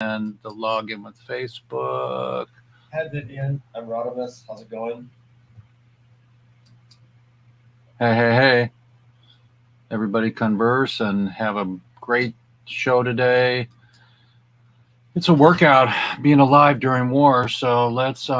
and the login with Facebook. Hi, Vivian. I'm Rodimus. How's it going? Hey. Everybody converse and have a great show today. It's a workout being alive during war, so let's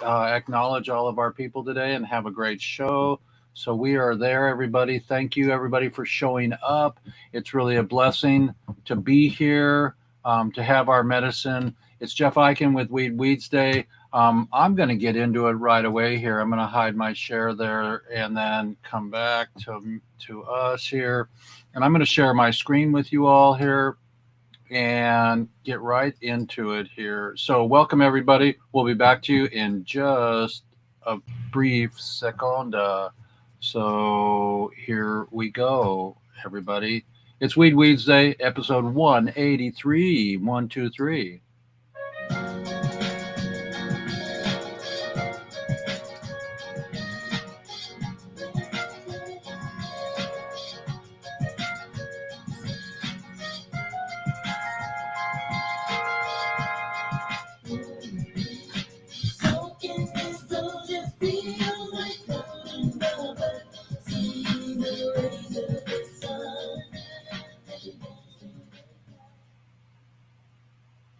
acknowledge all of our people today and have a great show. So we are there, everybody. Thank you, everybody, for showing up. It's really a blessing to be here, to have our medicine. It's Jeff Eichen with Weeds Day. I'm going to get into it right away here. I'm going to hide my share there and then come back to us here. And I'm going to share my screen with you all here and get right into it here. So welcome everybody. We'll be back to you in just a brief second. So here we go, everybody. It's Weeds Day, episode 183. 123.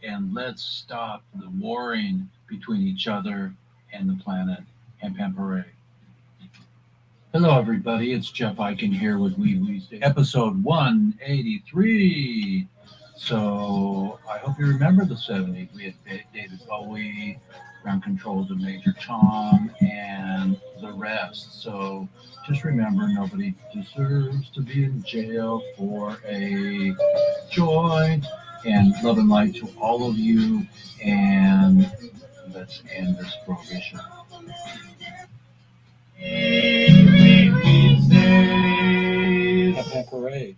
And let's stop the warring between each other and the planet and Pamperay. Hello, everybody. It's Jeff Eichen here with Weeds Day, episode 183. So I hope you remember the 70s. We had David Bowie, Ground Control to Major Tom, and the rest. So just remember, nobody deserves to be in jail for a joint. And love and light to all of you. And let's end this prohibition. Happy parade.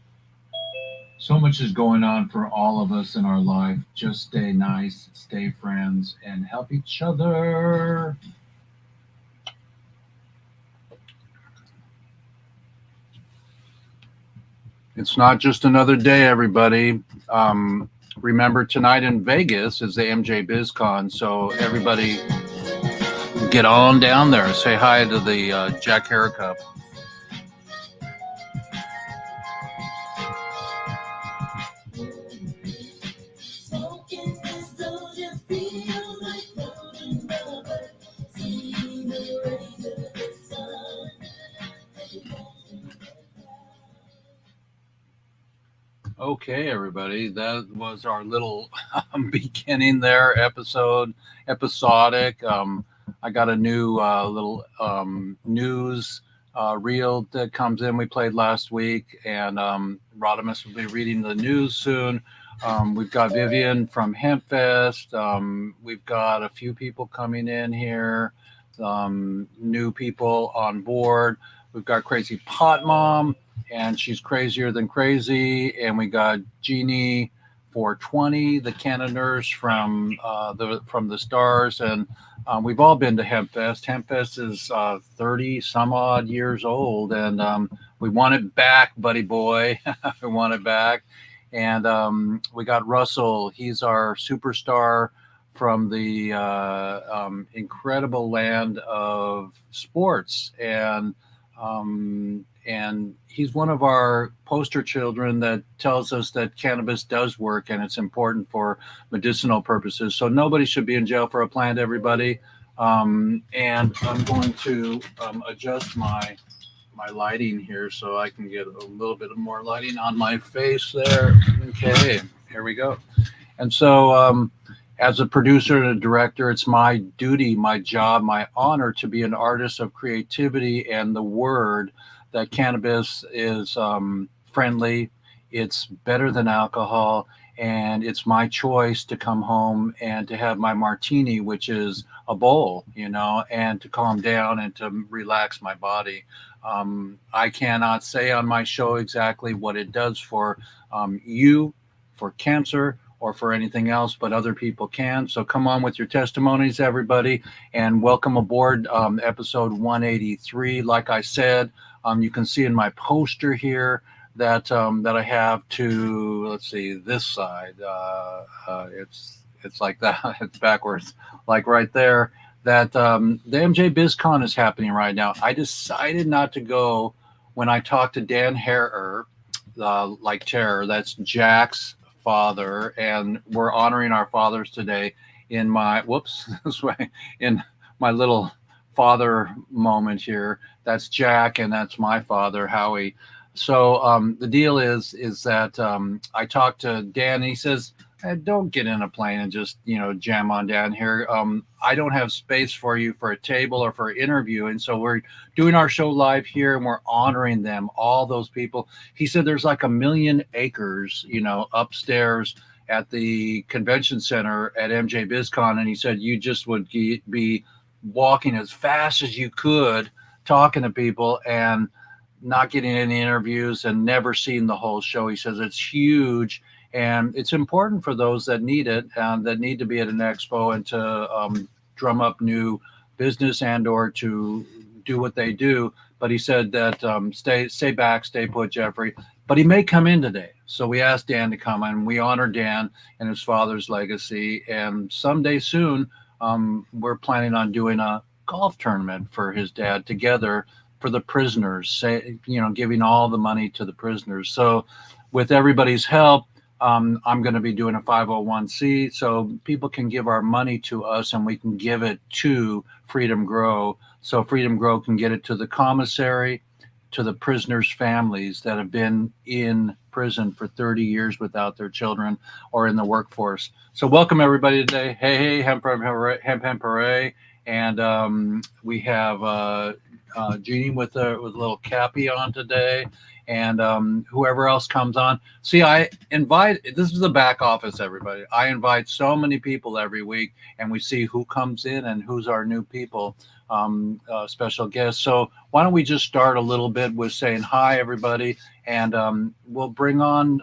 So much is going on for all of us in our life. Just stay nice, stay friends, and help each other. It's not just another day, everybody. Remember, tonight in Vegas is the MJ BizCon, so everybody get on down there. Say hi to the Jack Hare Cup. Okay, everybody, that was our little beginning there, episodic. I got a new little news reel that comes in. We played last week, and Rodimus will be reading the news soon. We've got Vivian from HempFest. We've got a few people coming in here, new people on board. We've got Crazy Pot Mom, and she's crazier than crazy. And we got Jeannie 420, the Canada nurse from the stars, and we've all been to HempFest. HempFest is 30 some odd years old, and we want it back, buddy boy. We want it back. And we got Russell. He's our superstar from the incredible land of sports, and he's one of our poster children that tells us that cannabis does work and it's important for medicinal purposes. So nobody should be in jail for a plant, everybody. And I'm going to adjust my lighting here so I can get a little bit more lighting on my face there. Okay, here we go. And so as a producer and a director, it's my duty, my job, my honor to be an artist of creativity and the word that cannabis is friendly, it's better than alcohol, and it's my choice to come home and to have my martini, which is a bowl, and to calm down and to relax my body. I cannot say on my show exactly what it does for you, for cancer, or for anything else, but other people can. So come on with your testimonies, everybody, and welcome aboard episode 183. Like I said, you can see in my poster here that that I have to, let's see, this side. It's like that. It's backwards, like right there. That the MJ BizCon is happening right now. I decided not to go when I talked to Dan Harrer, like Terror. That's Jack's father, and we're honoring our fathers today. In my whoops, this way, in my little father moment here. That's Jack, and that's my father, Howie. So the deal is that I talked to Dan. And he says, "Don't get in a plane and just jam on down here. I don't have space for you for a table or for an interview." And so we're doing our show live here, and we're honoring them, all those people. He said there's like 1,000,000 acres, upstairs at the convention center at MJ BizCon, and he said you just would be walking as fast as you could, talking to people, and not getting any interviews and never seen the whole show. He says it's huge and it's important for those that need it and that need to be at an expo and to drum up new business and or to do what they do. But he said that stay back, stay put, Jeffrey. But he may come in today. So we asked Dan to come and we honor Dan and his father's legacy. And someday soon, we're planning on doing a golf tournament for his dad together for the prisoners, giving all the money to the prisoners. So with everybody's help, I'm going to be doing a 501c so people can give our money to us and we can give it to Freedom Grow. So Freedom Grow can get it to the commissary, to the prisoners' families that have been in prison for 30 years without their children or in the workforce. So welcome everybody today. Hey, hemp hooray. And we have Jeannie with a little cappy on today, and whoever else comes on. See, I invite, this is the back office, everybody. I invite so many people every week, and we see who comes in and who's our new people, special guests. So why don't we just start a little bit with saying hi, everybody, and we'll bring on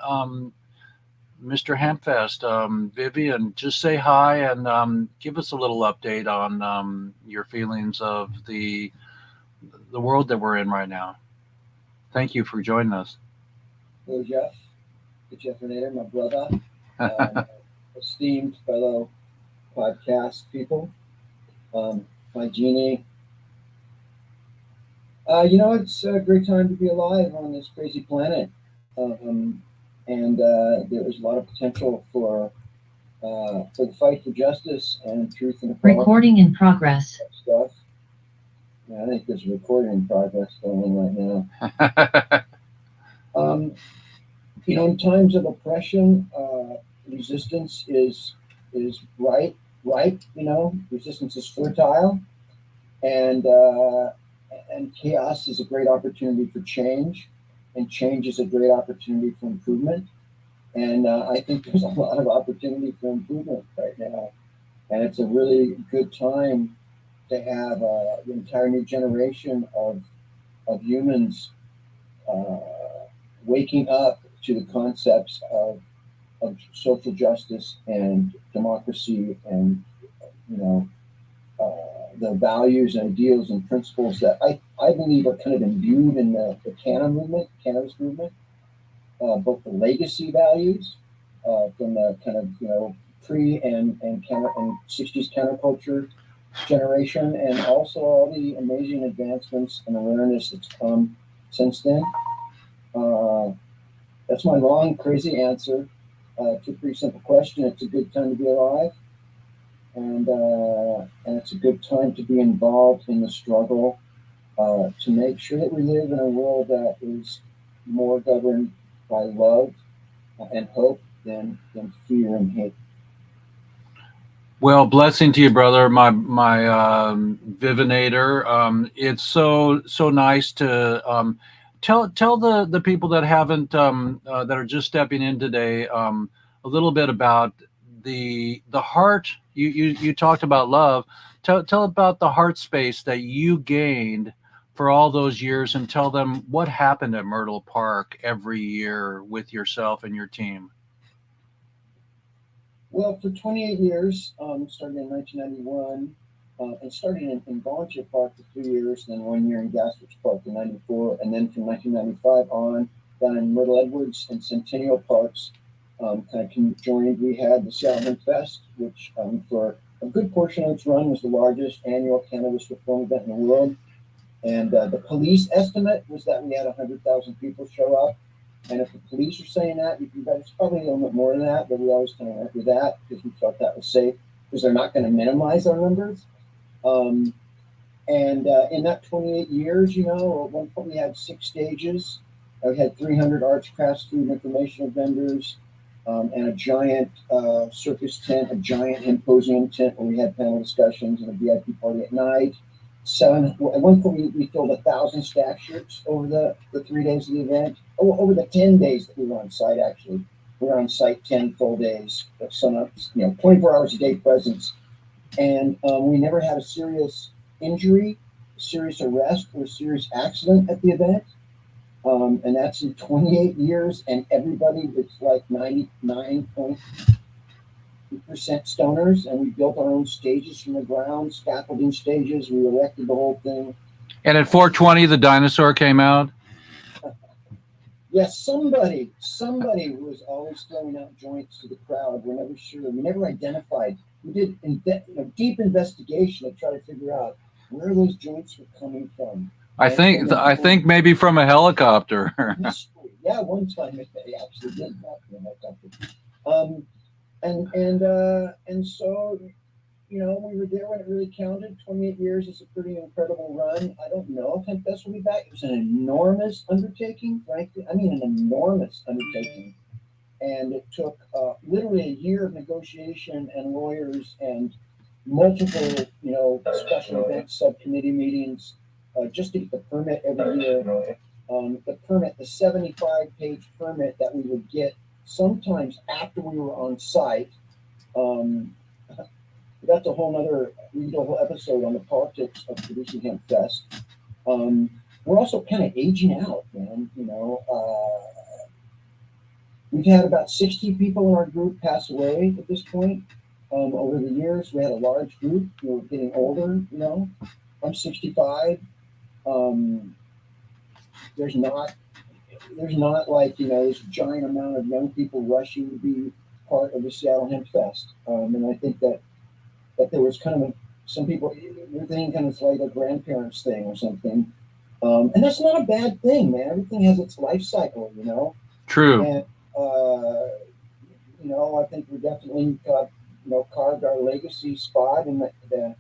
Mr. Hempfest. Vivian, just say hi and give us a little update on your feelings of the world that we're in right now. Thank you for joining us. Hello, Jeff. The Jeffinator, my brother, esteemed fellow podcast people. Hi, Jeannie. It's a great time to be alive on this crazy planet. And there is a lot of potential for the fight for justice and truth and equality. Recording in progress. Stuff. Yeah, I think there's a recording in progress going on right now. In times of oppression, resistance is ripe. Resistance is fertile, and chaos is a great opportunity for change, and change is a great opportunity for improvement. And I think there's a lot of opportunity for improvement right now, and it's a really good time to have the entire new generation of humans waking up to the concepts of social justice and democracy and the values and ideals and principles that I believe are kind of imbued in the cannabis movement, both the legacy values from the kind of pre and 60s counterculture generation, and also all the amazing advancements and awareness that's come since then. That's my long, crazy answer to a pretty simple question. It's a good time to be alive, and it's a good time to be involved in the struggle to make sure that we live in a world that is more governed by love and hope than fear and hate. Well, blessing to you, brother, my Vivinator. It's so nice to tell the people that haven't that are just stepping in today a little bit about the heart. You talked about love. Tell about the heart space that you gained for all those years, and tell them what happened at Myrtle Park every year with yourself and your team. Well, for 28 years, starting in 1991, and starting in Volunteer Park for 3 years, then 1 year in Gasworks Park in 94, and then from 1995 on, down in Myrtle Edwards and Centennial Parks kind of conjoined. We had the Seattle Hemp Fest, which for a good portion of its run was the largest annual cannabis reform event in the world. And the police estimate was that we had 100,000 people show up. And if the police are saying that, you bet it's probably a little bit more than that, but we always kind of went with that because we felt that was safe because they're not going to minimize our numbers. And in that 28 years, at one point we had 6 stages. We had 300 arts, crafts, food, and informational vendors, and a giant circus tent, a giant symposium tent where we had panel discussions and a VIP party at night. At one point we filled 1,000 staff shirts over the 3 days of the event. Over the 10 days that we were on site, actually. We were on site 10 full days, 24 hours a day presence. And we never had a serious injury, serious arrest, or serious accident at the event. And that's in 28 years, and everybody, it's like 99.8% stoners, and we built our own stages from the ground, scaffolding stages, we erected the whole thing. And at 420, the dinosaur came out? Yes, somebody was always throwing out joints to the crowd. We're never sure. We never identified. We did deep investigation to try to figure out where those joints were coming from. I think maybe from a helicopter. Yeah, one time they actually did that from a helicopter. And so we were there when it really counted. 28 years is a pretty incredible run. I don't know if Hemp Fest will be back. It was an enormous undertaking, frankly. I mean, an enormous undertaking. And it took literally a year of negotiation and lawyers and multiple, special events, subcommittee meetings, just to get the permit every year. The permit, the 75-page permit that we would get sometimes after we were on site. That's a whole nother, we did a whole episode on the politics of producing Hemp Fest. We're also kind of aging out, man. We've had about 60 people in our group pass away at this point. Over the years, we had a large group. We're getting older, I'm 65. There's not like, this giant amount of young people rushing to be part of the Seattle Hemp Fest. And I think that there was kind of some people were thinking kind of like a grandparents thing or something. And that's not a bad thing, man. Everything has its life cycle, True. And, I think we definitely got, carved our legacy spot in the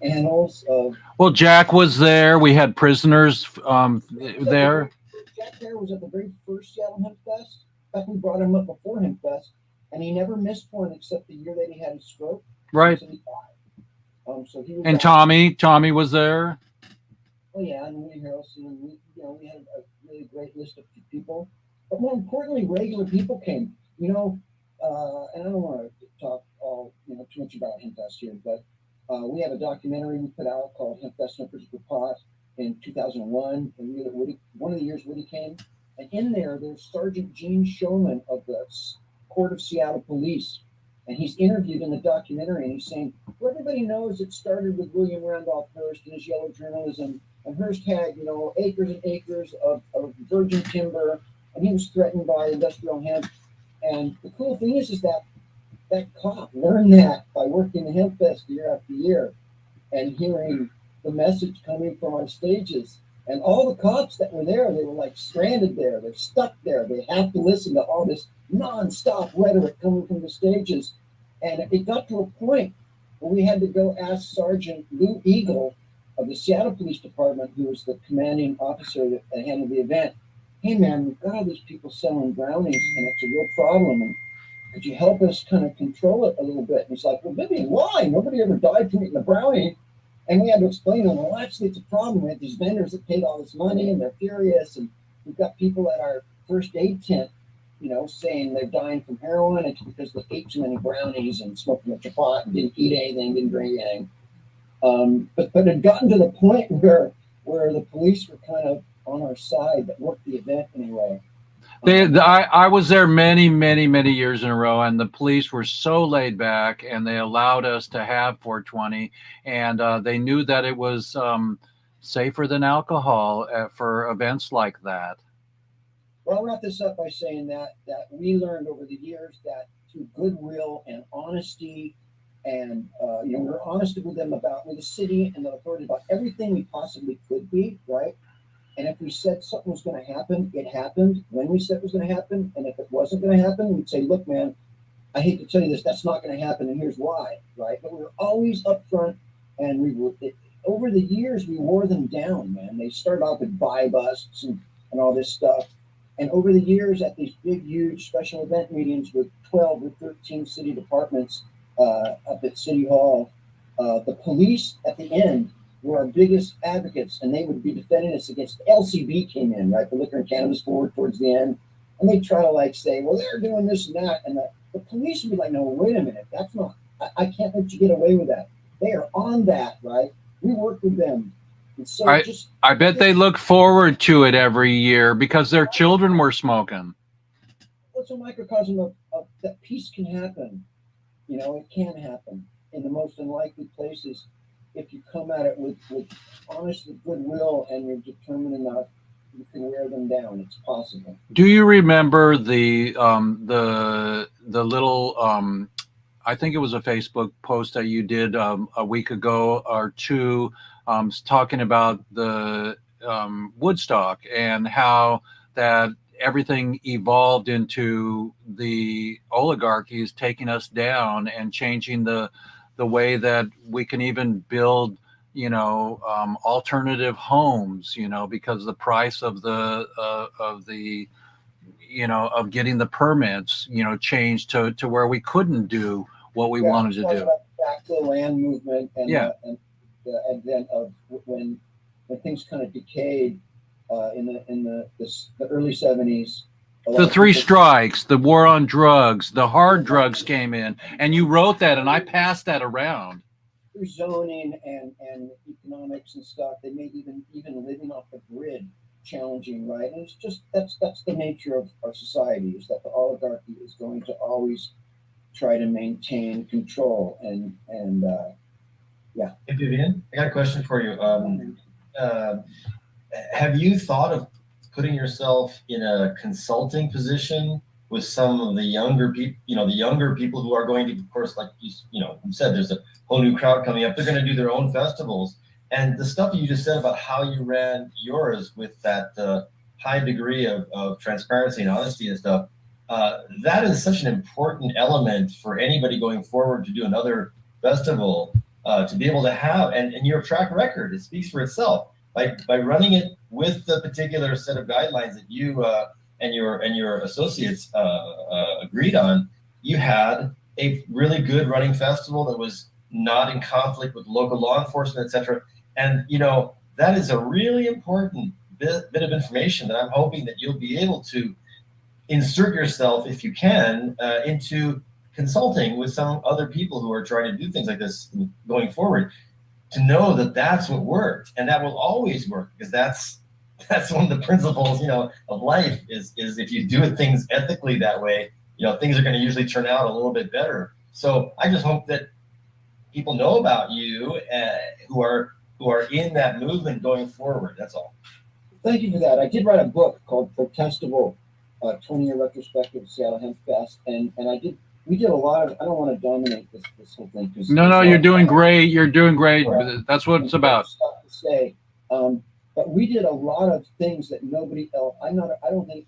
annals of. Well, Jack was there. We had prisoners there. Jack Hare was at the very first Seattle Hemp Fest. In fact, we brought him up before Hemp Fest, and he never missed one except the year that he had his stroke. Right. So he died. So he was. And Tommy was there. Oh yeah, and Woody Harrelson, and we had a really great list of people. But more importantly, regular people came. And I don't want to talk too much about Hemp Fest here, but we have a documentary we put out called Hemp Fest No Particular Pot in 2001. And one of the years Woody came, and in there's Sergeant Gene Showman of the Court of Seattle Police, and he's interviewed in the documentary, and he's saying, well, everybody knows it started with William Randolph Hearst and his yellow journalism, and Hearst had acres and acres of virgin timber, and he was threatened by industrial hemp. And the cool thing is that cop learned that by working the Hemp Fest year after year and hearing the message coming from our stages. And all the cops that were there, they were like stranded there. They're stuck there. They have to listen to all this nonstop rhetoric coming from the stages. And it got to a point where we had to go ask Sergeant Lou Eagle of the Seattle Police Department, who was the commanding officer that handled the event. Hey man, we've got all these people selling brownies and it's a real problem. And could you help us kind of control it a little bit? And he's like, well, maybe why? Nobody ever died from eating a brownie. And we had to explain to them, well, actually it's a problem. We have these vendors that paid all this money and they're furious. And we've got people at our first aid tent, saying they're dying from heroin. It's because they ate too many brownies and smoked much of pot and didn't eat anything, didn't drink anything. But it had gotten to the point where the police were kind of on our side that worked the event anyway. I was there many, many, many years in a row, and the police were so laid back, and they allowed us to have 420, and they knew that it was safer than alcohol for events like that. Well, I'll wrap this up by saying that we learned over the years that through goodwill and honesty, and we were honest with them with the city and the authority about everything we possibly could be, right? And if we said something was going to happen, it happened when we said it was going to happen. And if it wasn't going to happen, we'd say, look, man, I hate to tell you this, that's not going to happen, and here's why, right? But we were always upfront, and over the years, we wore them down, man. They started off with buy busts and all this stuff. And over the years, at these big, huge special event meetings with 12 or 13 city departments up at City Hall, the police at the end were our biggest advocates, and they would be defending us against the LCB came in, right? The Liquor and Cannabis Board towards the end. And they try to like say, well, they're doing this and that. And the police would be like, no, wait a minute. That's not, I can't let you get away with that. They are on that, right? We work with them. And so I bet they look forward to it every year because their children were smoking. What's a microcosm of that peace can happen? You know, it can happen in the most unlikely places if you come at it with honest goodwill and you're determined enough. You can wear them down. It's possible. Do you remember the little I think it was a Facebook post that you did a week ago or two, talking about the Woodstock and how that everything evolved into the oligarchies taking us down and changing the way that we can even build, alternative homes, because the price of the getting the permits, changed to where we couldn't do what we wanted to do. Back to the land movement and, and the advent of when things kind of decayed in the early 70s. The three strikes, the war on drugs, the hard drugs came in, and you wrote that, and I passed that around. Through zoning and economics and stuff, they made even living off the grid challenging, right? And it's just that's the nature of our society, is that the oligarchy is going to always try to maintain control and yeah. Hey Vivian, I got a question for you. Have you thought of putting yourself in a consulting position with some of the younger people, the younger people who are going to, of course, like you said, there's a whole new crowd coming up. They're going to do their own festivals. And the stuff you just said about how you ran yours with that high degree of transparency and honesty and stuff, that is such an important element for anybody going forward to do another festival, to be able to have, and your track record, it speaks for itself. By running it with the particular set of guidelines that you and your associates agreed on, you had a really good running festival that was not in conflict with local law enforcement, etc. And that is a really important bit of information that I'm hoping that you'll be able to insert yourself, if you can, into consulting with some other people who are trying to do things like this going forward, to know that that's what worked and that will always work, because that's one of the principles, of life is if you do things ethically that way, things are going to usually turn out a little bit better. So I just hope that people know about you who are in that movement going forward. That's all. Thank you for that. I did write a book called Protestable, 20-year retrospective of Seattle Hemp Fest, and we did a lot of, I don't want to dominate this whole thing. No, you're doing great. You're doing great. That's what it's about. Stuff to say. But we did a lot of things that nobody else. I think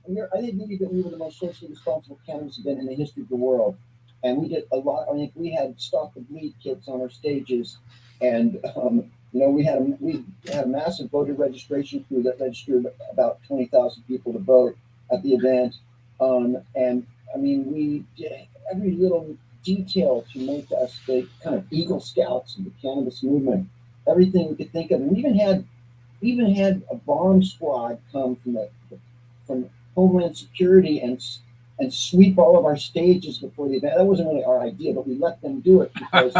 maybe that we were the most socially responsible cannabis event in the history of the world, and we did a lot. I think we had Stop the Bleed kits on our stages, and we had a massive voter registration crew that registered about 20,000 people to vote at the event, and I mean we did every little detail to make us the kind of Eagle Scouts of the cannabis movement. Everything we could think of, and we even had a bomb squad come from Homeland Security and sweep all of our stages before the event. That wasn't really our idea, but we let them do it because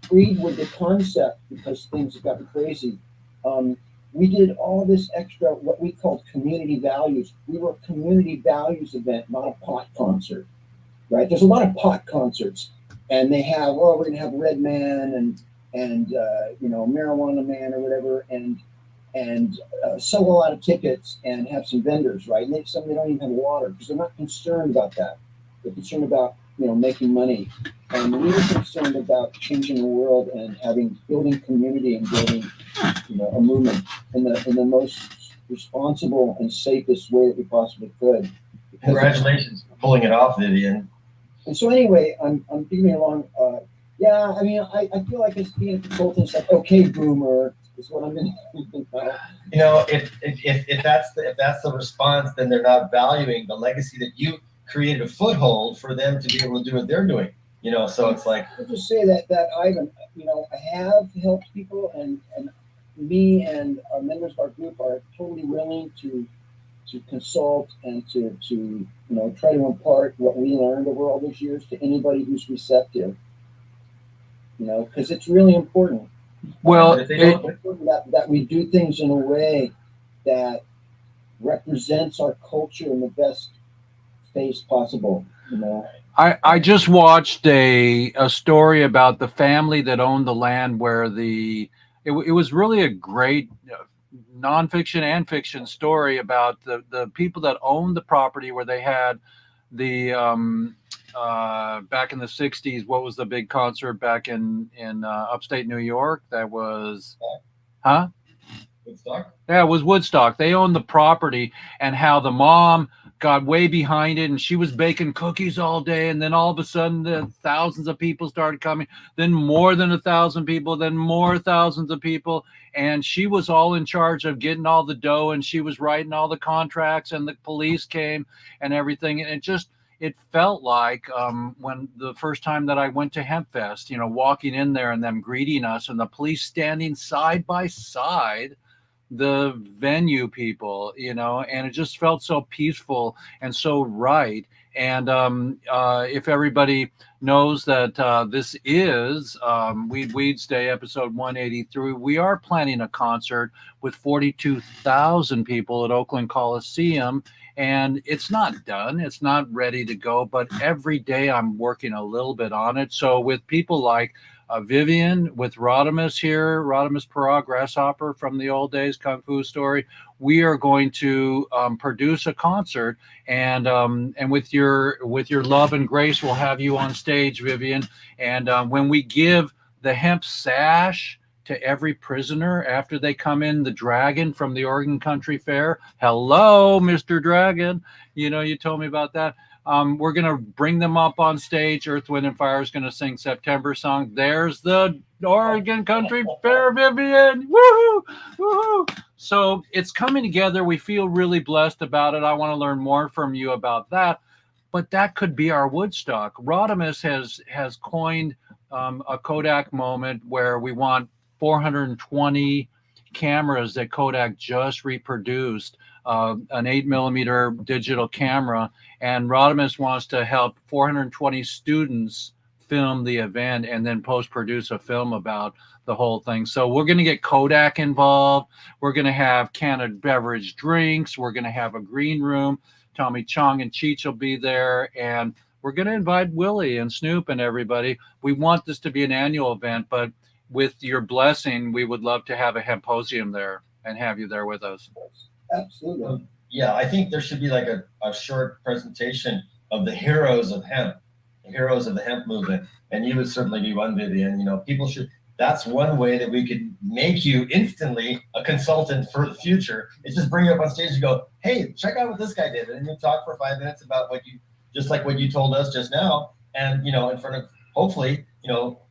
agreed with the concept, because things have gotten crazy. We did all this extra, what we called community values. We were a community values event, not a pot concert, right? There's a lot of pot concerts, and they have, we're going to have Red Man and Marijuana Man or whatever, and sell a lot of tickets and have some vendors, right? And some they don't even have water because they're not concerned about that. They're concerned about making money, and we were concerned about changing the world and building community and building a movement in the most responsible and safest way that we possibly could. Congratulations for pulling it off, Vivian. And so anyway, I'm thinking along. Yeah, I mean, I feel like as being a consultant, it's like, okay, boomer, is what I'm in. If that's the response, then they're not valuing the legacy that you created a foothold for them to be able to do what they're doing. So it's like, I'll just say that Ivan, I have helped people, and me and our members of our group are totally willing to consult and to try to impart what we learned over all these years to anybody who's receptive. Because it's really important. Well, that we do things in a way that represents our culture in the best face possible. I just watched a story about the family that owned the land where it was really a great nonfiction and fiction story about the people that owned the property where they had the back in the 60s. What was the big concert back in upstate New York? That was, huh? Woodstock? Yeah, it was Woodstock. They owned the property, and how the mom got way behind it, and she was baking cookies all day, and then all of a sudden the thousands of people started coming, then more than 1,000 people, then more thousands of people, and she was all in charge of getting all the dough, and she was writing all the contracts, and the police came and everything, and it felt like when the first time that I went to HempFest, walking in there and them greeting us and the police standing side by side, the venue people, and it just felt so peaceful and so right. And if everybody knows that this is Weeds Day episode 183, we are planning a concert with 42,000 people at Oakland Coliseum. And it's not done. It's not ready to go. But every day I'm working a little bit on it. So with people like Vivian, with Rodimus here, Rodimus Parag, Grasshopper from the old days, Kung Fu Story, we are going to produce a concert. And with your love and grace, we'll have you on stage, Vivian. And when we give the hemp sash to every prisoner after they come in, the dragon from the Oregon Country Fair. Hello, Mr. Dragon. You told me about that. We're going to bring them up on stage. Earth, Wind, and Fire is going to sing September song. There's the Oregon Country Fair, Vivian. Woohoo! Woohoo! So it's coming together. We feel really blessed about it. I want to learn more from you about that. But that could be our Woodstock. Rodimus has coined a Kodak moment where we want 420 cameras that Kodak just reproduced, an 8mm digital camera, and Rodimus wants to help 420 students film the event and then post-produce a film about the whole thing. So we're going to get Kodak involved. We're going to have canned beverage drinks. We're going to have a green room. Tommy Chong and Cheech will be there, and we're going to invite Willie and Snoop and everybody. We want this to be an annual event, but with your blessing, we would love to have a hemposium there and have you there with us. Absolutely. Yeah, I think there should be like a short presentation of the heroes of hemp, the heroes of the hemp movement. And you would certainly be one, Vivian. People should, that's one way that we could make you instantly a consultant for the future. Is just bring you up on stage and go, hey, check out what this guy did. And you talk for 5 minutes about just like what you told us just now. And, in front of, hopefully,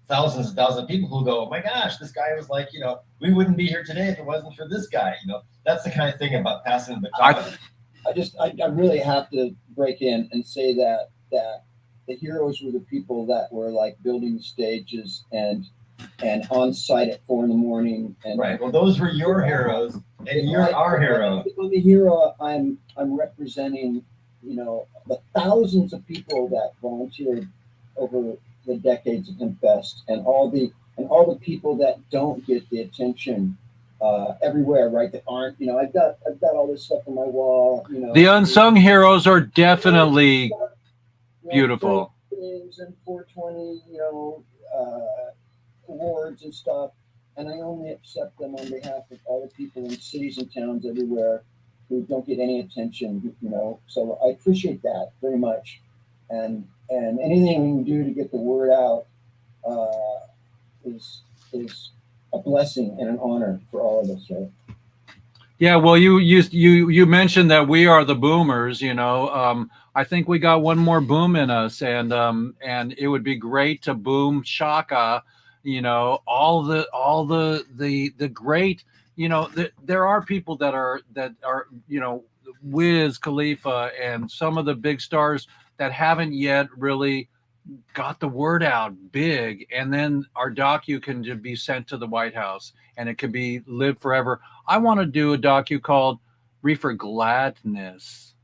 thousands and thousands of people who go, oh my gosh, this guy was like, we wouldn't be here today if it wasn't for this guy. That's the kind of thing about passing the baton. I really have to break in and say that the heroes were the people that were like building stages and on site at 4 a.m. And right. Well, those were your heroes, and you're our hero. I'm the hero. I'm representing, the thousands of people that volunteered over the decades of HempFest, and all the people that don't get the attention everywhere, right? That aren't, I've got all this stuff on my wall. The unsung heroes are definitely beautiful. Things and 420, awards and stuff. and I only accept them on behalf of all the people in cities and towns everywhere who don't get any attention, you know. So I appreciate that very much, and anything we can do to get the word out is a blessing and an honor for all of us, right? Yeah, well, you mentioned that we are the boomers. You know, I think we got one more boom in us, and it would be great to boom Shaka. You know, all the great. You know, there are people that are you know, Wiz Khalifa and some of the big stars that haven't yet really got the word out big, and then our docu can just be sent to the White House and it can be live forever. I want to do a docu called Reefer Gladness,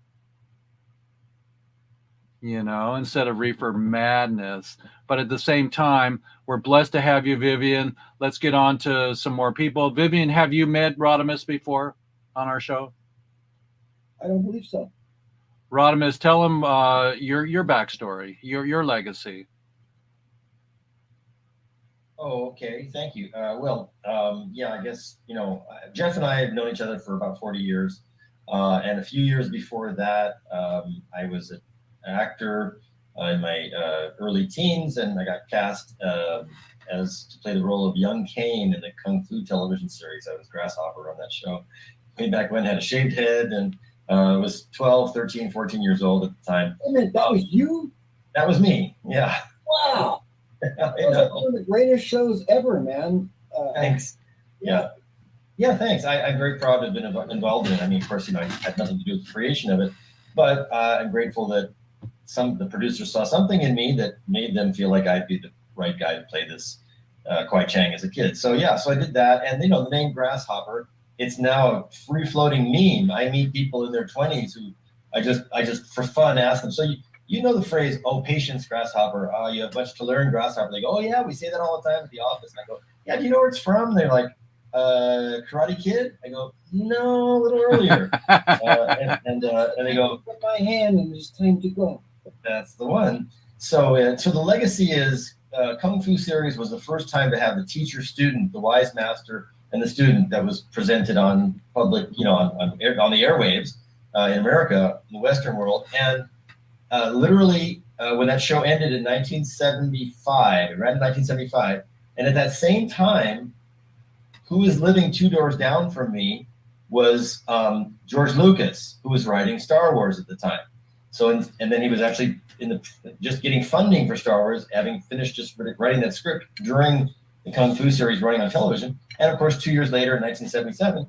you know, instead of Reefer Madness. But at the same time, we're blessed to have you, Vivian. Let's get on to some more people. Vivian, have you met Rodimus before on our show? I don't believe so. Rodimus, tell him your backstory, your legacy. Oh, okay. Thank you. Yeah, I guess, you know, Jeff and I have known each other for about 40 years. And a few years before that, I was an actor in my early teens, and I got cast as to play the role of young Kane in the Kung Fu television series. I was Grasshopper on that show. Way back when, had a shaved head, and was 12, 13, 14 years old at the time. Wait a minute, that was you? That was me. Yeah. Wow. I That was like know. one of the greatest shows ever, man. Thanks. Yeah. Yeah, thanks. I'm very proud to have been involved in it. I mean, of course, you know, I had nothing to do with the creation of it, but I'm grateful that the producers saw something in me that made them feel like I'd be the right guy to play this Kwai Chang as a kid. So yeah, so I did that, and you know, the name Grasshopper, it's now a free-floating meme. I meet people in their 20s who I just for fun ask them, so you know the phrase, oh, patience, Grasshopper, you have much to learn, Grasshopper. They go, oh yeah, we say that all the time at the office. And I go, yeah, do you know where it's from? They're like, Karate Kid? I go, no, a little earlier. And they go, put my hand and it's time to go. that's the one. So the legacy is Kung Fu series was the first time to have the teacher student, the wise master, and the student that was presented on public, you know, on the airwaves in America, in the Western world. And literally, when that show ended in 1975, around 1975, and at that same time, who was living 2 doors down from me was George Lucas, who was writing Star Wars at the time. So, and then he was actually just getting funding for Star Wars, having finished just writing that script during the Kung Fu series running on television. And of course, 2 years later, in 1977,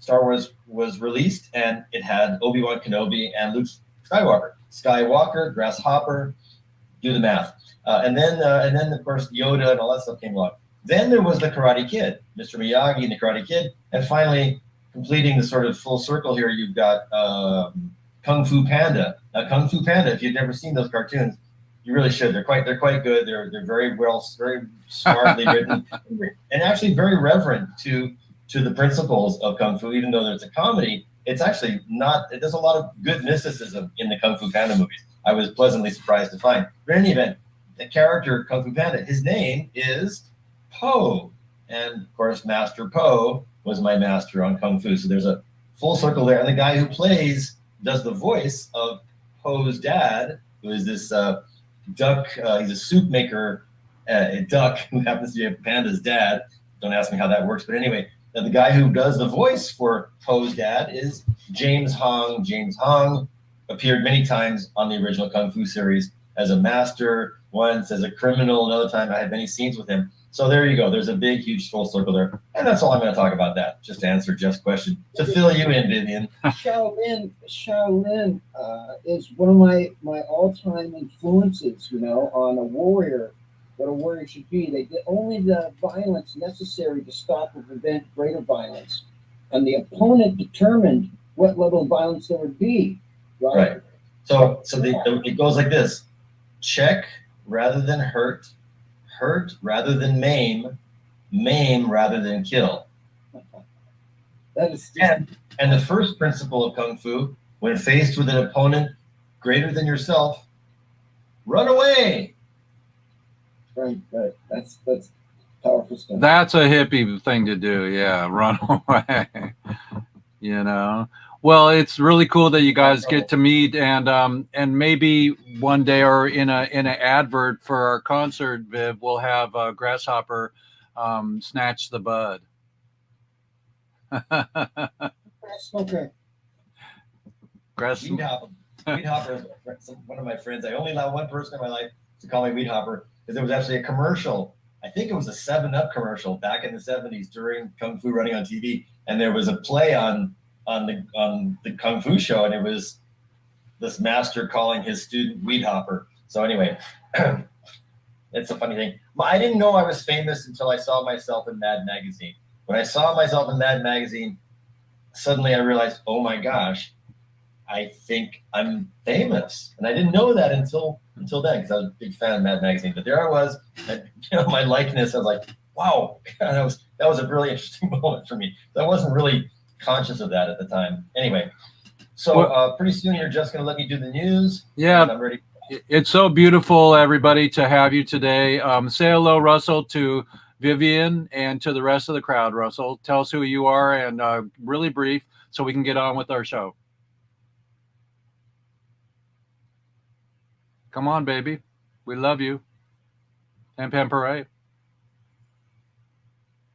Star Wars was released, and it had Obi-Wan Kenobi and Luke Skywalker, Grasshopper, do the math. And then of course, Yoda and all that stuff came along. Then there was the Karate Kid, Mr. Miyagi and the Karate Kid. And finally, completing the sort of full circle here, you've got Kung Fu Panda. Now, Kung Fu Panda, if you've never seen those cartoons, you really should. They're quite good. They're very smartly written, and actually very reverent to the principles of Kung Fu. Even though there's a comedy, it's actually not. There's a lot of good mysticism in the Kung Fu Panda movies. I was pleasantly surprised to find. But in any event, the character Kung Fu Panda, his name is Po, and of course, Master Po was my master on Kung Fu. So there's a full circle there. And the guy who does the voice of Po's dad, who is this duck. He's a soup maker, a duck who happens to be a panda's dad. Don't ask me how that works, but anyway, the guy who does the voice for Po's dad is James Hong. James Hong appeared many times on the original Kung Fu series as a master, once as a criminal, another time I had many scenes with him. So there you go. There's a big, huge full circle there. And that's all I'm going to talk about that, just to answer Jeff's question. To fill you in, Vivian. Shaolin is one of my all-time influences, you know, on a warrior, what a warrior should be. They did only the violence necessary to stop or prevent greater violence. And the opponent determined what level of violence there would be, right? So it goes like this. Check rather than hurt. Hurt rather than maim. Maim rather than kill. That is and the first principle of Kung Fu, when faced with an opponent greater than yourself, run away. right. That's Powerful stuff. That's a hippie thing to do. Yeah, run away. You know. Well, it's really cool that you guys get to meet, and maybe one day or in an advert for our concert, Viv, we'll have Grasshopper snatch the bud. Okay. Weed Hopper is one of my friends. I only allow one person in my life to call me Weed Hopper because there was actually a commercial. I think it was a 7-Up commercial back in the 70s during Kung Fu running on TV, and there was a play on the Kung Fu show, and it was this master calling his student Weed Hopper. So anyway, it's a funny thing. I didn't know I was famous until I saw myself in Mad Magazine. When I saw myself in Mad Magazine, suddenly I realized, oh my gosh, I think I'm famous. And I didn't know that until then, because I was a big fan of Mad Magazine. But there I was, and, my likeness, I was like, wow, that was a really interesting moment for me. I wasn't really conscious of that at the time. Anyway, so pretty soon you're just going to let me do the news. Yeah. I'm ready. It's so beautiful, everybody, to have you today. Say hello, Russell, to Vivian and to the rest of the crowd. Russell, tell us who you are, and really brief so we can get on with our show. Come on, baby. We love you. And Pamperay.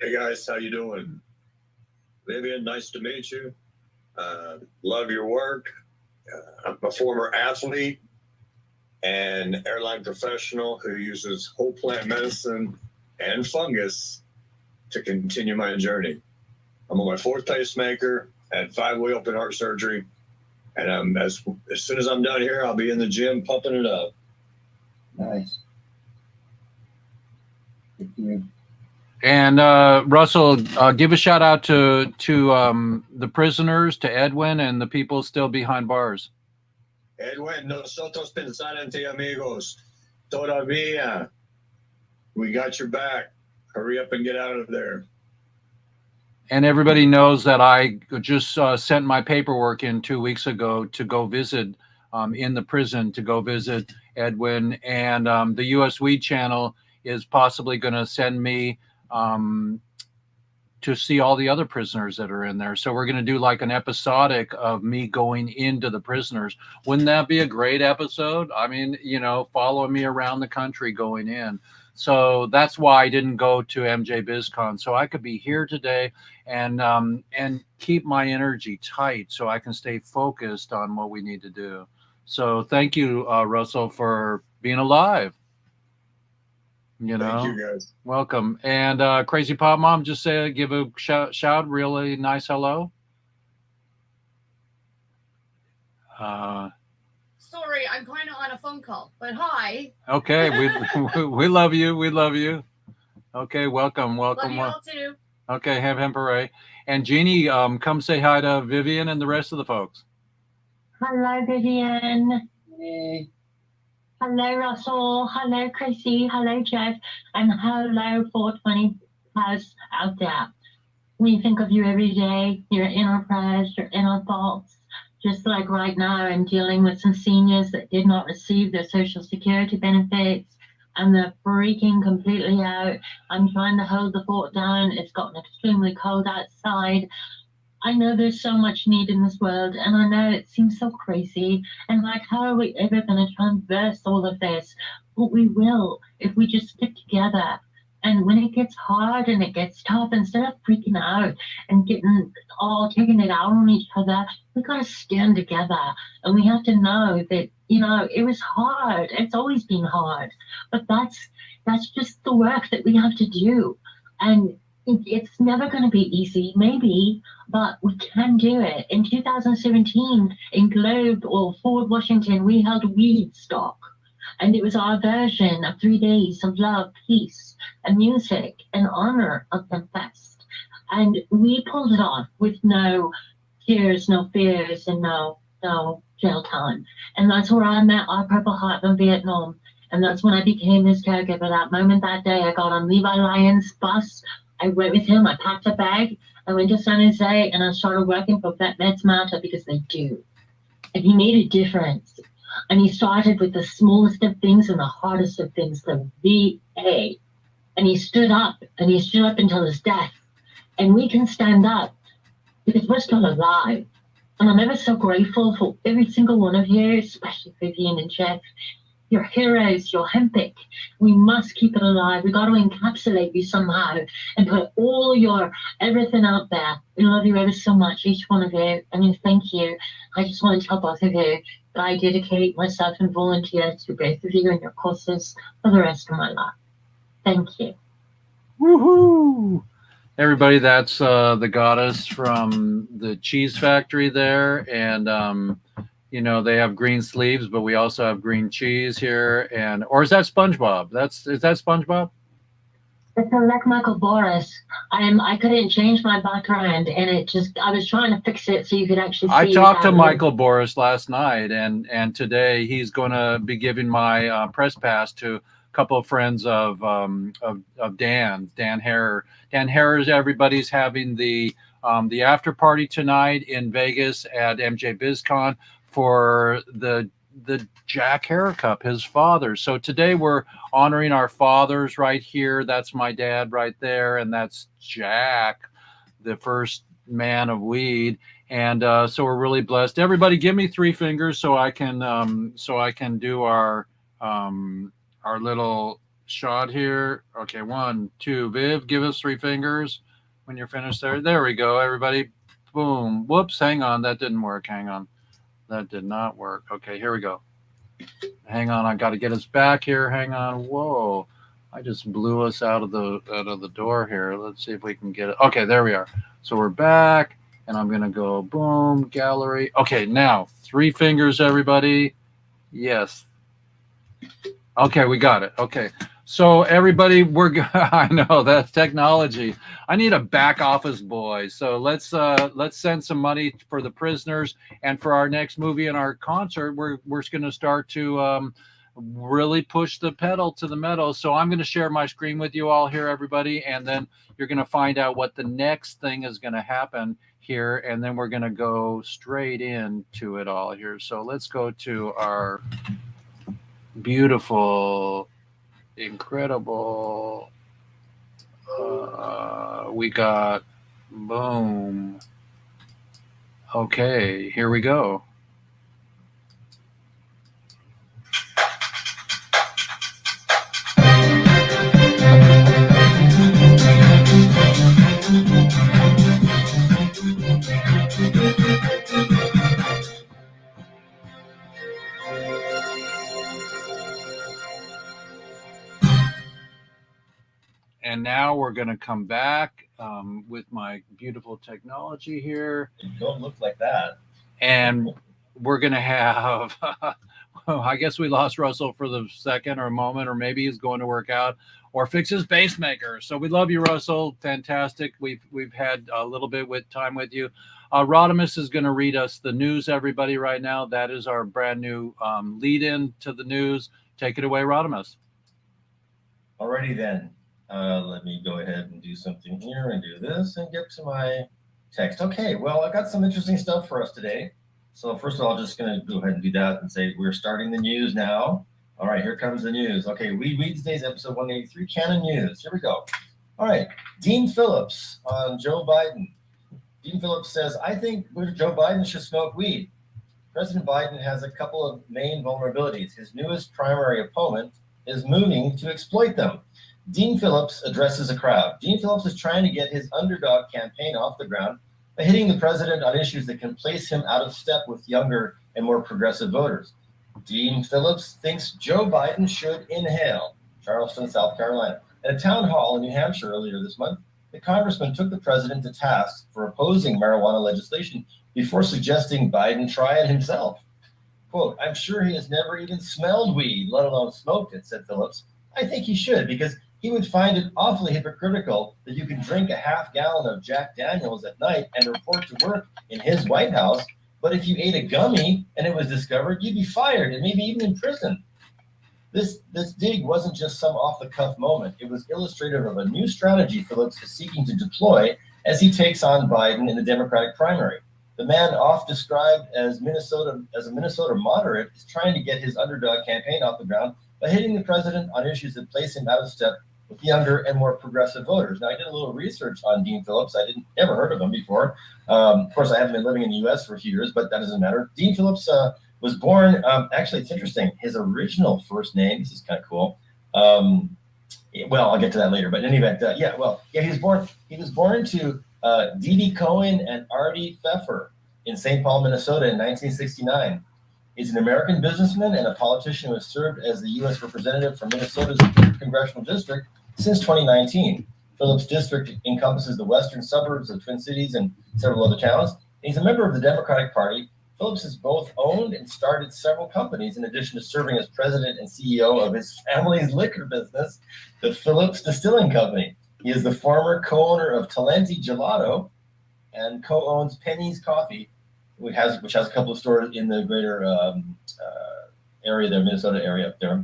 Hey, guys. How you doing? Vivian, nice to meet you. Love your work. I'm a former athlete and airline professional who uses whole plant medicine and fungus to continue my journey. I'm on my 4th pacemaker, had 5-way open heart surgery, and as soon as I'm done here, I'll be in the gym pumping it up. Nice. Good for you. And Russell, give a shout out to the prisoners, to Edwin, and the people still behind bars. Edwin, nosotros pensar en ti, amigos. Todavía. We got your back. Hurry up and get out of there. And everybody knows that I just sent my paperwork in 2 weeks ago to go visit in the prison, to go visit Edwin. And the U.S. Weed Channel is possibly going to send me to see all the other prisoners that are in there. So we're going to do like an episodic of me going into the prisoners. Wouldn't that be a great episode? I mean, follow me around the country going in. So that's why I didn't go to MJ BizCon. So I could be here today and keep my energy tight so I can stay focused on what we need to do. So thank you, Russell, for being alive. Thank you, guys. Welcome. And Crazy Pop Mom, just give a shout, really nice hello. Sorry, I'm kind of on a phone call, but hi. Okay, we love you. We love you. Okay, welcome. Love you all too. Okay, have him parade. And Jeannie, come say hi to Vivian and the rest of the folks. Hello, Vivian. Hey. Hello, Russell. Hello, Chrissy. Hello, Jeff. And hello, 420 House out there. We think of you every day. Your inner prayers, your inner thoughts. Just like right now, I'm dealing with some seniors that did not receive their Social Security benefits, and they're freaking completely out. I'm trying to hold the fort down. It's gotten extremely cold outside. I know there's so much need in this world, and I know it seems so crazy. And like, how are we ever going to transverse all of this? But we will if we just stick together. And when it gets hard and it gets tough, instead of freaking out and taking it out on each other, we got to stand together. And we have to know that, it was hard. It's always been hard. But that's just the work that we have to do. And it's never going to be easy, maybe, but we can do it. In 2017, in Globe or Ford, Washington, we held WEEDSDAYS. And it was our version of 3 days of love, peace, and music in honor of the fest. And we pulled it off with no tears, no fears, and no jail time. And that's where I met our Purple Heart from Vietnam. And that's when I became his caregiver. That moment, that day, I got on Levi Lyon's bus. I went with him. I packed a bag. I went to San Jose, and I started working for Vet Meds Malta because they do. And he made a difference. And he started with the smallest of things and the hardest of things, the VA. And he stood up and he stood up until his death. And we can stand up because we're still alive. And I'm ever so grateful for every single one of you, especially Vivian and Jeff. You're heroes, you're hempic. We must keep it alive. We got to encapsulate you somehow and put all your everything out there. We love you ever so much, each one of you. I mean, thank you. I just want to tell both of you that I dedicate myself and volunteer to both of you and your causes for the rest of my life. Thank you. Woohoo! Everybody, that's the goddess from the cheese factory there, and you know, they have green sleeves, but we also have green cheese here. And or is that SpongeBob? Is that SpongeBob? It's like Michael Boris. I couldn't change my background, and I was trying to fix it so you could actually see. I talked to that. Michael Boris last night, and today he's going to be giving my press pass to a couple of friends of Dan Harrer. Dan Harrer, everybody's having the after party tonight in Vegas at MJ BizCon for the Jack Harrer Cup, his father. So today we're honoring our fathers right here. That's my dad right there, and that's Jack, the first man of weed. And so we're really blessed. Everybody, give me 3 fingers so I can do our little shot here. Okay, 1, 2. Viv, give us 3 fingers when you're finished there. There we go, everybody. Boom. Whoops, hang on, that didn't work. Hang on. That did not work. Okay, here we go. Hang on, I got to get us back here. Hang on. Whoa, I just blew us out of the door here. Let's see if we can get it. Okay, there we are. So we're back, and I'm gonna go boom, gallery. Okay, now 3 fingers, everybody. Yes. Okay, we got it. Okay. So everybody, I know that's technology. I need a back office boy. So let's send some money for the prisoners, and for our next movie and our concert, we're going to start to really push the pedal to the metal. So I'm going to share my screen with you all here, everybody, and then you're going to find out what the next thing is going to happen here, and then we're going to go straight into it all here. So let's go to our beautiful, incredible, we got, boom. Okay, here we go. And now we're going to come back with my beautiful technology here. You don't look like that. And we're going to have, I guess we lost Russell for the second or a moment, or maybe he's going to work out or fix his pacemaker. So we love you, Russell. Fantastic. We've had a little bit with time with you. Rodimus is going to read us the news, everybody, right now. That is our brand new lead-in to the news. Take it away, Rodimus. Alrighty then. Let me go ahead and do something here and do this and get to my text. Okay, well, I got some interesting stuff for us today. So first of all, just going to go ahead and do that and say we're starting the news now. All right, here comes the news. Okay, WEEDSDAYS episode 183, Canon News. Here we go. All right, Dean Phillips on Joe Biden. Dean Phillips says, I think Joe Biden should smoke weed. President Biden has a couple of main vulnerabilities. His newest primary opponent is mooning to exploit them. Dean Phillips addresses a crowd. Dean Phillips is trying to get his underdog campaign off the ground by hitting the president on issues that can place him out of step with younger and more progressive voters. Dean Phillips thinks Joe Biden should inhale. Charleston, South Carolina. At a town hall in New Hampshire earlier this month, the congressman took the president to task for opposing marijuana legislation before suggesting Biden try it himself. Quote, I'm sure he has never even smelled weed, let alone smoked it, said Phillips. I think he should, because he would find it awfully hypocritical that you can drink a half gallon of Jack Daniels at night and report to work in his White House, but if you ate a gummy and it was discovered, you'd be fired and maybe even in prison. This dig wasn't just some off-the-cuff moment. It was illustrative of a new strategy Phillips is seeking to deploy as he takes on Biden in the Democratic primary. The man oft described as a Minnesota moderate is trying to get his underdog campaign off the ground by hitting the president on issues that place him out of step with younger and more progressive voters. Now, I did a little research on Dean Phillips. I didn't ever heard of him before. Of course, I haven't been living in the U.S. for a few years, but that doesn't matter. Dean Phillips was born. Actually, it's interesting. His original first name. This is kind of cool. Well, I'll get to that later. But in any event, he was born. He was born to Dee Cohen and Artie Pfeffer in St. Paul, Minnesota, in 1969. He's an American businessman and a politician who has served as the U.S. representative from Minnesota's 3rd congressional district since 2019. Phillips' district encompasses the western suburbs of Twin Cities and several other towns. He's a member of the Democratic Party. Phillips has both owned and started several companies in addition to serving as president and CEO of his family's liquor business, the Phillips Distilling Company. He is the former co-owner of Talenti Gelato and co-owns Penny's Coffee, which has a couple of stores in the greater area there, Minnesota area up there,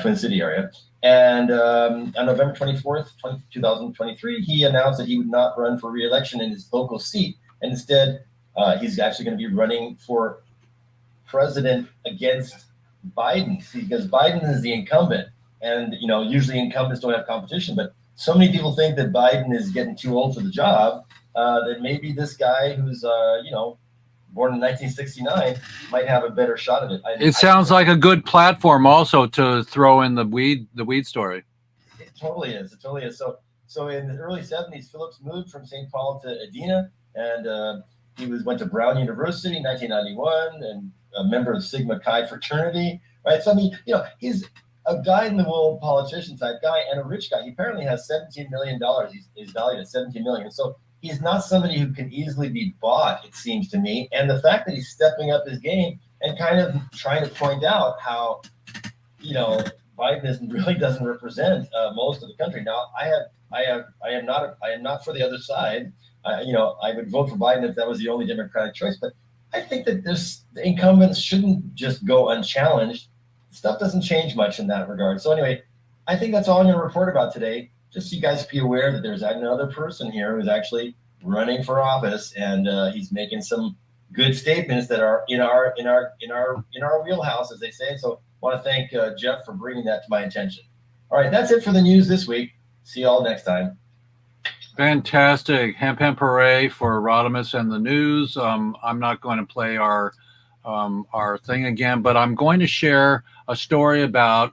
Twin City area. And on November 24th, 2023, he announced that he would not run for re-election in his local seat, and instead he's actually going to be running for president against Biden, because Biden is the incumbent, and usually incumbents don't have competition, but so many people think that Biden is getting too old for the job that maybe this guy who's born in 1969 might have a better shot at it. It sounds like a good platform also to throw in the weed story. It totally is. So in the early 70s, Phillips moved from St. Paul to Edina, and he went to Brown University in 1991 and a member of Sigma Chi fraternity. Right. So I mean, he's a guy-in-the-wool politician type guy and a rich guy. He apparently has $17 million. He's valued at $17 million. So he's not somebody who can easily be bought, it seems to me. And the fact that he's stepping up his game and kind of trying to point out how, Biden really doesn't represent most of the country. Now, I am not for the other side. I would vote for Biden if that was the only Democratic choice. But I think that the incumbents shouldn't just go unchallenged. Stuff doesn't change much in that regard. So anyway, I think that's all I'm going to report about today. Just so you guys be aware that there's another person here who's actually running for office, and he's making some good statements that are in our wheelhouse, as they say. So I want to thank Jeff for bringing that to my attention. All right, that's it for the news this week. See you all next time. Fantastic. Hemp Hooray for Rodimus and the news. I'm not going to play our thing again, but I'm going to share a story about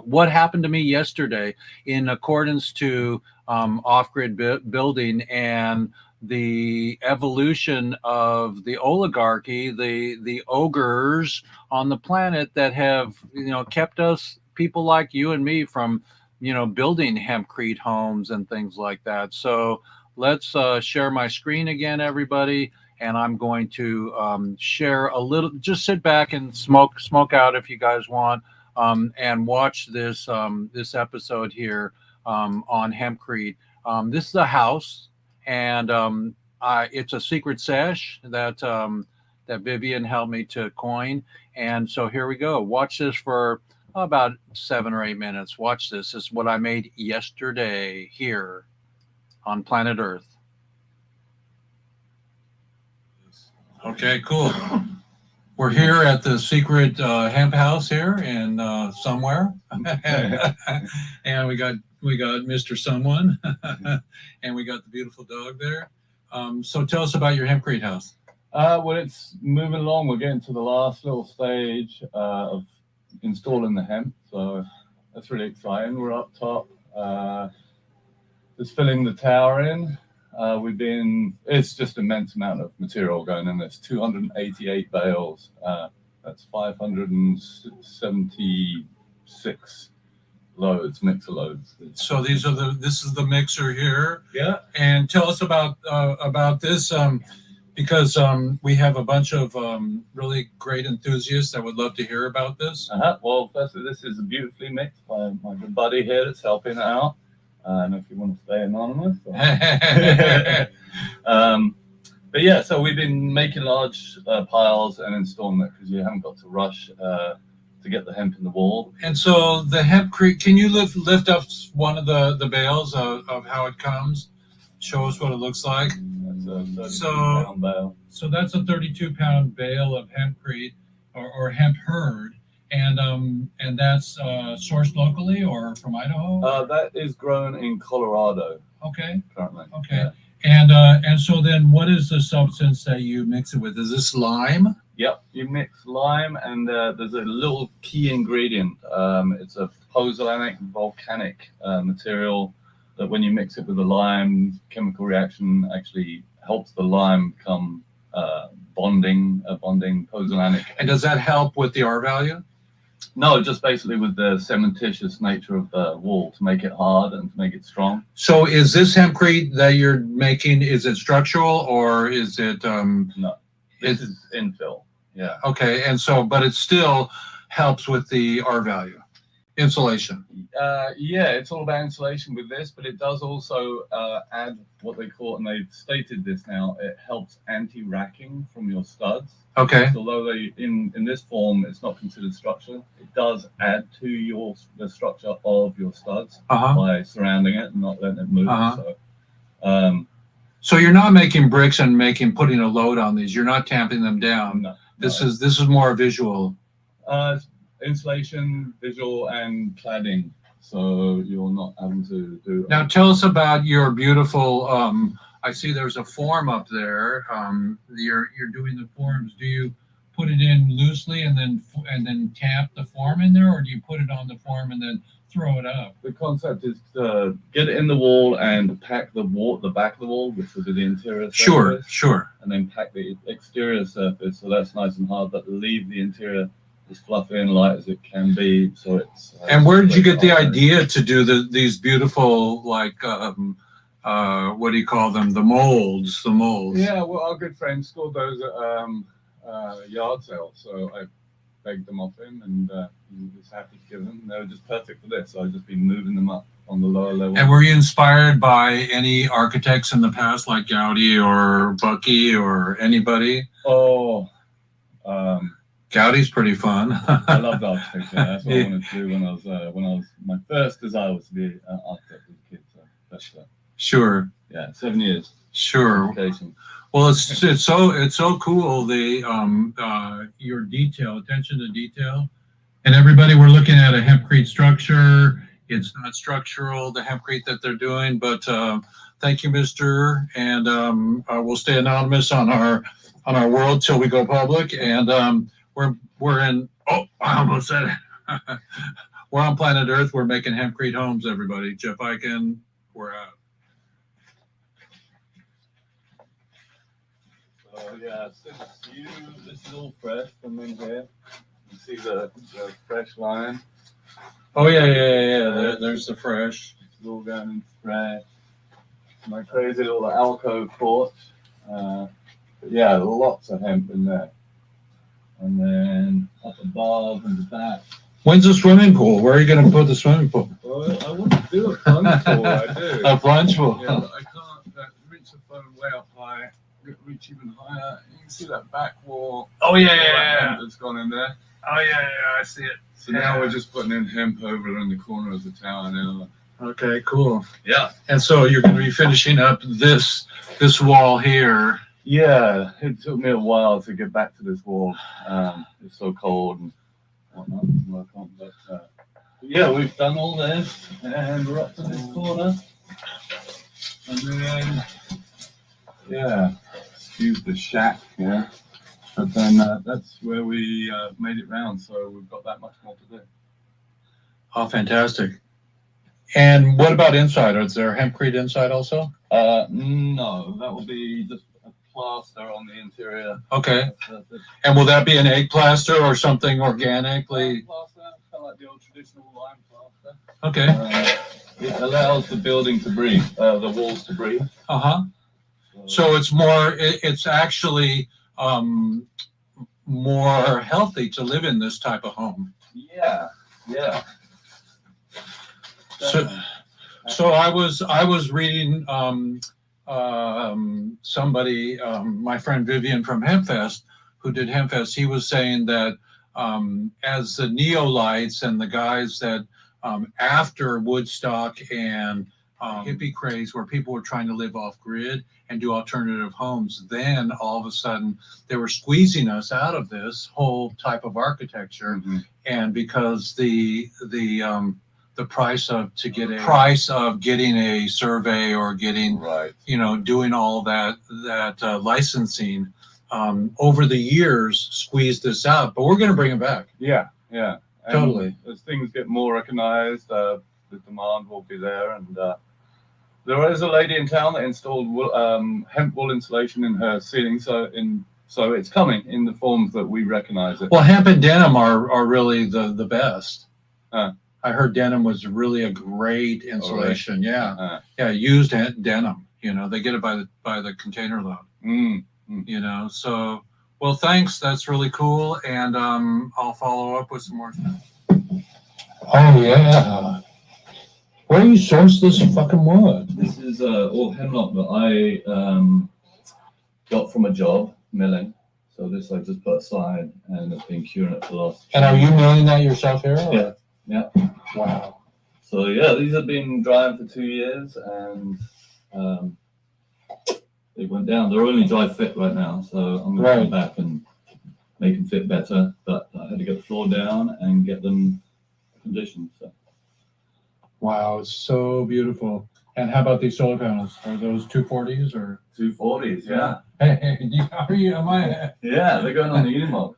what happened to me yesterday in accordance to off-grid building and the evolution of the oligarchy, the ogres on the planet that have kept us, people like you and me, from building hempcrete homes and things like that. So let's share my screen again, everybody. And I'm going to share a little. Just sit back and smoke out if you guys want, and watch this this episode here on hempcrete. This is a house, and it's a secret sesh that that Vivian helped me to coin. And so here we go. Watch this for about 7 or 8 minutes. Watch this. This is what I made yesterday here on planet Earth. Okay, cool. We're here at the secret hemp house here in somewhere, and we got Mr. Someone, and we got the beautiful dog there. So tell us about your hempcrete house. Well, it's moving along. We're getting to the last little stage of installing the hemp, so that's really exciting. We're up top, just filling the tower in. It's just immense amount of material going in. There's 288 bales. That's 576 loads, mixer loads. So this is the mixer here. Yeah. And tell us about this, because we have a bunch of really great enthusiasts that would love to hear about this. Well, firstly, this is beautifully mixed by my good buddy here that's helping out. And if you want to stay anonymous. But yeah, so we've been making large piles and installing it because you haven't got to rush to get the hemp in the wall. And so the hempcrete, can you lift up one of the bales of how it comes? Show us what it looks like. That's a 32-pound bale. So that's a 32-pound bale of hempcrete or hemp hurd. And that's sourced locally or from Idaho? That is grown in Colorado Okay, currently. okay. And so then what is the substance that you mix it with? Is this lime? Yep, you mix lime and there's a little key ingredient. It's a pozzolanic volcanic material that when you mix it with the lime, chemical reaction actually helps the lime become bonding pozzolanic. And does that help with the R value? No, just basically with the cementitious nature of the wool to make it hard and to make it strong. So is this hempcrete that you're making, is it structural or is it No, this It's- is infill. Yeah. okay, and so but it still helps with the R value. Insulation. Yeah, it's all about insulation with this, but it does also add what they call, and they've stated this now, it helps anti-racking from your studs. Okay. So although they, in this form, it's not considered structure, it does add to the structure of your studs Uh-huh. by surrounding it and not letting it move. Uh-huh. So, So you're not making bricks and putting a load on these. You're not tamping them down. no, This is more visual. insulation, visual, and cladding. So you're not having to do. Now tell us about your beautiful. I see there's a form up there. You're doing the forms. Do you put it in loosely and then tap the form in there, or do you put it on the form and then throw it up? The concept is to get it in the wall and pack the back of the wall, which will be the interior surface, Sure. and then pack the exterior surface, so that's nice and hard, but leave the interior as fluffy and light as it can be. So it's. And where did you get the idea to do these beautiful, like, what do you call them? The molds. Yeah, well, our good friend scored those at yard sale, so I begged them off him, and he was happy to give them. They were just perfect for this, so I've just been moving them up on the lower level. And were you inspired by any architects in the past, like Gaudi or Bucky or anybody? Oh, Gaudi's pretty fun. I loved architecture. That's what I wanted to do when I was. My first desire was to be an architect as a kid. So that's Sure. yeah, 7 years. Sure. Education. Well, it's so cool. Your detail, attention to detail, and everybody, we're looking at a hempcrete structure. It's not structural, the hempcrete that they're doing, but thank you, Mister. And we'll stay anonymous on our world till we go public. And we're in. Oh, I almost said it. We're on planet Earth. We're making hempcrete homes. Everybody, Jeff Eichen, we're out. So yeah, this is all fresh from in here. You see the fresh line. Oh yeah. There's the fresh. It's all going in fresh. My crazy little alcove porch. But yeah, lots of hemp in there. And then up above and the back. When's the swimming pool? Where are you going to put the swimming pool? Well, I want to do a plunge pool. I do. A plunge pool. Yeah, but I can't reach the phone way up high. Reach even higher. You can see that back wall. Oh All that yeah. hemp that's gone in there. Oh yeah, I see it. So now we're just putting in hemp over in the corner of the tower now. Okay, cool. Yeah. And so you're going to be finishing up this wall here. Yeah, it took me a while to get back to this wall. It's so cold and whatnot to work on. But yeah, we've done all this and we're up to this corner. And then, yeah, excuse the shack here. But then that's where we made it round. So we've got that much more to do. Oh, fantastic. And what about inside? Is there hempcrete inside also? No, that will be just a plaster on the interior. Okay. That's And will that be an egg plaster or something organically? plaster, kind of like the old traditional lime plaster. Okay. It allows the building to breathe, the walls to breathe. Uh-huh. So it's actually more healthy to live in this type of home. Yeah. So I was reading somebody, my friend Vivian from HempFest, who did HempFest. He was saying that as the neolites and the guys that after Woodstock and hippie craze where people were trying to live off grid and do alternative homes. Then all of a sudden they were squeezing us out of this whole type of architecture. And because the price of getting a survey or getting, Right. doing all that licensing over the years squeezed this out, but we're going to bring it back. Yeah. And Totally. as things get more recognized, the demand will be there. And there is a lady in town that installed hemp wool insulation in her ceiling, so it's coming in the forms that we recognize it. Well, hemp and denim are really the best. Huh. I heard denim was really a great insulation. Uh-huh. Yeah, used denim. They get it by the container load. So, well, thanks. That's really cool, and I'll follow up with some more stuff. Oh yeah. Where do you source this fucking wood? This is all hemlock that I got from a job milling. So this I just put aside, and I've been curing it for the last. And are you milling that yourself here? Or? Yeah. Wow. So yeah, these have been drying for 2 years, and they went down. They're only dry fit right now, so I'm going to come back and make them fit better. But I had to get the floor down and get them conditioned. So. Wow, it's so beautiful. And how about these solar panels? Are those 240s or 240s? Yeah. Hey, how are you? Am I? Yeah, they're going on the Unimog.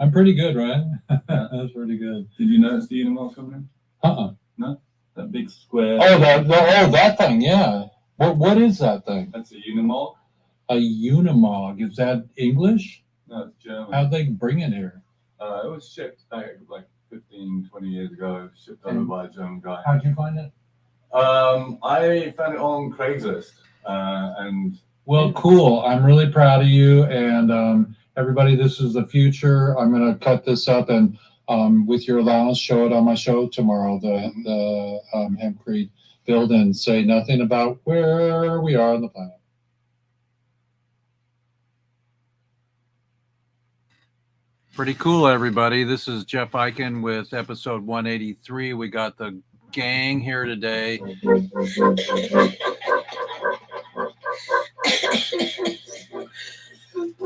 I'm pretty good, right? That's pretty good. Did you notice the Unimog coming in? No, that big square. Oh, that thing, yeah. What is that thing? That's a Unimog. A Unimog. Is that English? No, it's German. How'd they bring it here? It was shipped back like 15, 20 years ago. It was shipped over by a German guy. How'd you find it? I found it on Craigslist. Well, cool. I'm really proud of you. And everybody, this is the future. I'm going to cut this up and, with your allowance, show it on my show tomorrow, the Hempcrete build, and say nothing about where we are on the planet. Pretty cool, everybody. This is Jeff Eichen with episode 183. We got the gang here today.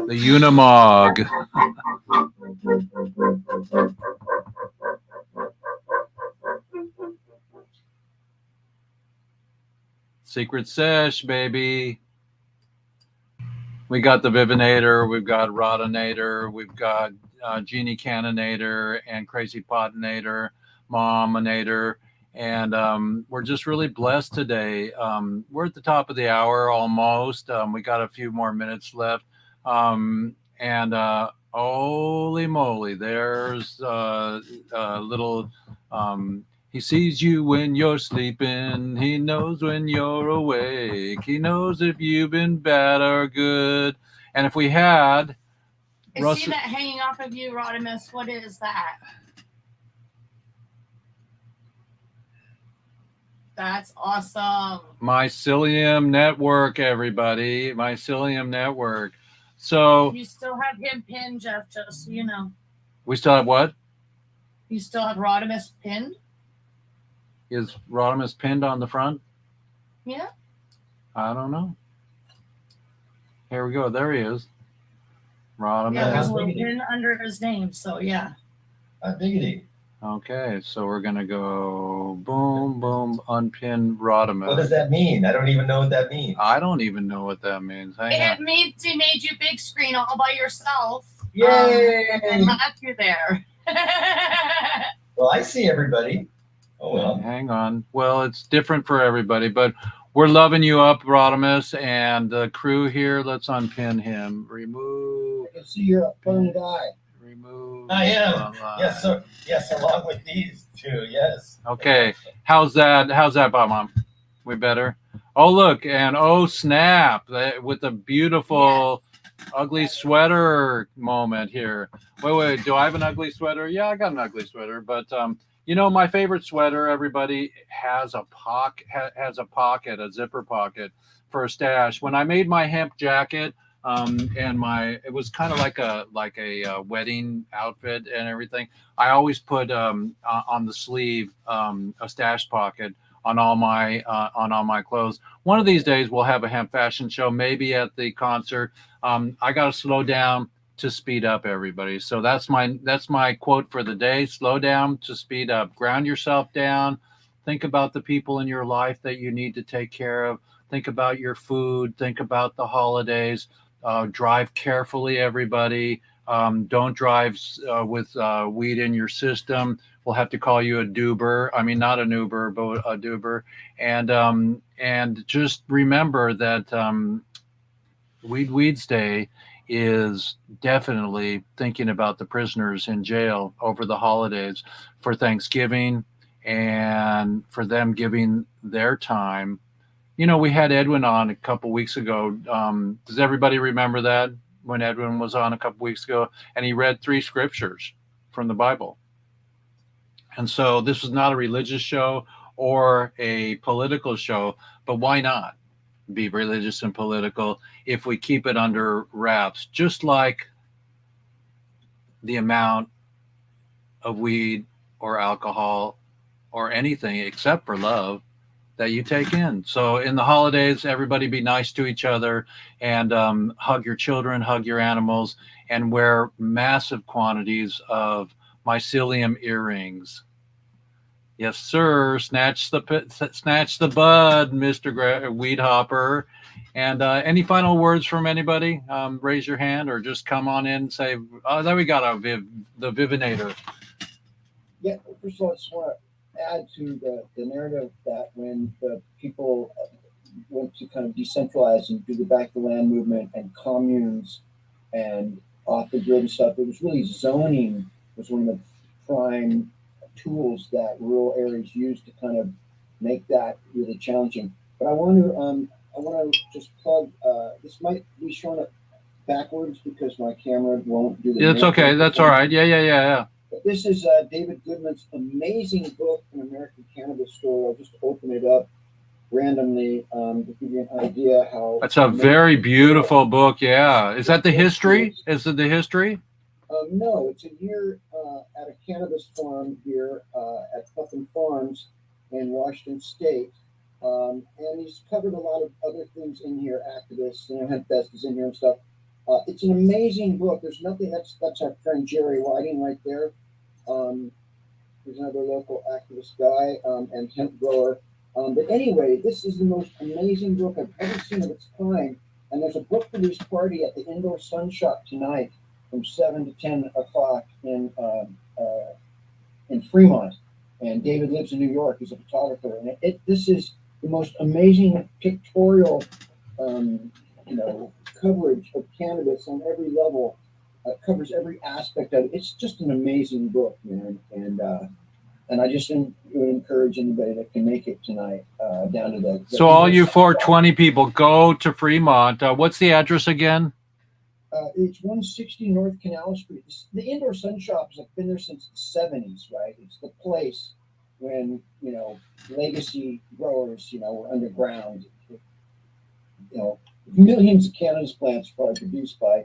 The Unimog. Secret Sesh, baby. We got the Vivinator, we've got Rodinator, we've got Genie Cannonator and Crazy Potinator, Mominator, and we're just really blessed today. We're at the top of the hour almost. We got a few more minutes left. Holy moly, there's a little he sees you when you're sleeping. He knows when you're awake. He knows if you've been bad or good. And if we had I see that hanging off of you, Rodimus. What is that? That's awesome. Mycelium Network, everybody. Mycelium Network. So you still have him pinned, Jeff, just so you know. We still have what? You still have Rodimus pinned? Is Rodimus pinned on the front? Yeah. I don't know. Here we go. There he is. Rodimus. Yeah, there's a little pin under his name, so yeah. Biggity. Okay, so we're going to go boom, boom, unpin Rodimus. What does that mean? I don't even know what that means. I don't even know what that means. It means he made you big screen all by yourself. Yay! And left you there. Well, I see everybody. Oh, well. Hang on. Well, it's different for everybody, but we're loving you up, Rodimus, and the crew here. Let's unpin him. Remove. I can see you're a fun guy. Remove. I am. Yes, sir. Yes, along with these two. Yes. Okay. How's that, Bob Mom? We better? Oh, look. And oh, snap. With the beautiful, ugly sweater moment here. Wait. Do I have an ugly sweater? Yeah, I got an ugly sweater. But, my favorite sweater, everybody, has a pocket, a zipper pocket for a stash. When I made my hemp jacket, it was kind of like a wedding outfit and everything. I always put on the sleeve a stash pocket on all my clothes. One of these days we'll have a hemp fashion show, maybe at the concert. I got to slow down to speed up, everybody. So that's my quote for the day: slow down to speed up. Ground yourself down. Think about the people in your life that you need to take care of. Think about your food. Think about the holidays. Drive carefully, everybody. Don't drive with weed in your system. We'll have to call you a doober. I mean, not an Uber, but a doober. And just remember that Weeds Day is definitely thinking about the prisoners in jail over the holidays for Thanksgiving and for them giving their time. You know, we had Edwin on a couple weeks ago. Does everybody remember that, when Edwin was on a couple weeks ago, and he read 3 scriptures from the Bible? And so this is not a religious show or a political show, but why not be religious and political if we keep it under wraps? Just like the amount of weed or alcohol or anything except for love that you take in. So in the holidays, everybody be nice to each other, and hug your children, hug your animals, and wear massive quantities of mycelium earrings. Yes, sir. Snatch the bud, Mr. Weed Hopper. And any final words from anybody? Raise your hand or just come on in and say, oh, there we got the Vivinator. Yeah, first of all, I just want to add to the narrative that when the people went to kind of decentralize and do the back to land movement and communes and off the grid and stuff, it was really zoning was one of the prime tools that rural areas use to kind of make that really challenging. But I want to just plug. This might be shown up backwards because my camera won't do the. Yeah, it's okay. That's all right. Yeah. But this is David Goodman's amazing book, An American Cannabis Story. I'll just open it up randomly to give you an idea how. That's a very beautiful book. Yeah. Is that the history? Is it the history? No, it's a year at a cannabis farm here at Puffin Farms in Washington State. And he's covered a lot of other things in here, activists, Hemp Fest is in here and stuff. It's an amazing book. There's nothing, that's our friend Jerry Whiting right there. He's another local activist guy and hemp grower. But anyway, this is the most amazing book I've ever seen of its kind. And there's a book release party at the Indoor Sun Shop tonight from 7 to 10 o'clock in Fremont. And David lives in New York. He's a photographer. And this is the most amazing pictorial, coverage of cannabis on every level. Covers every aspect of it. It's just an amazing book, man. And I just would encourage anybody that can make it tonight down to the. So all you 420 people, go to Fremont. What's the address again? It's 160 North Canal Street. The Indoor Sun Shop has been there since the 70s, right? It's the place when, legacy growers, were underground. Millions of cannabis plants probably produced by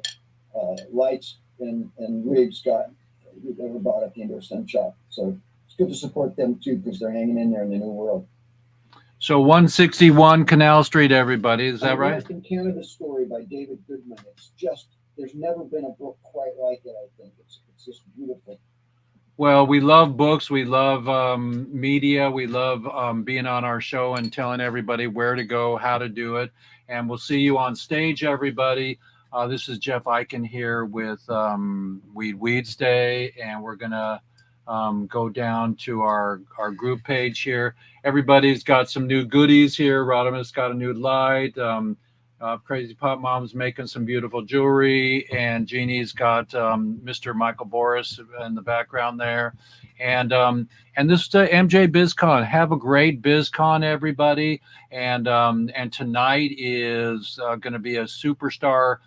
lights and rigs that were bought at the Indoor Sun Shop. So it's good to support them too, because they're hanging in there in the new world. So 161 Canal Street, everybody. Is that right? American Cannabis Story by David Goodman. It's just, there's never been a book quite like it, I think. It's just beautiful. Well, we love books. We love media. We love being on our show and telling everybody where to go, how to do it. And we'll see you on stage, everybody. This is Jeff Eichen here with Weeds Day, and we're going to go down to our group page here. Everybody's got some new goodies here. Rodimus got a new light. Crazy Pop Mom's making some beautiful jewelry, and Jeannie's got Mr. Michael Boris in the background there. And this is MJ BizCon. Have a great BizCon, everybody. And tonight is going to be a superstar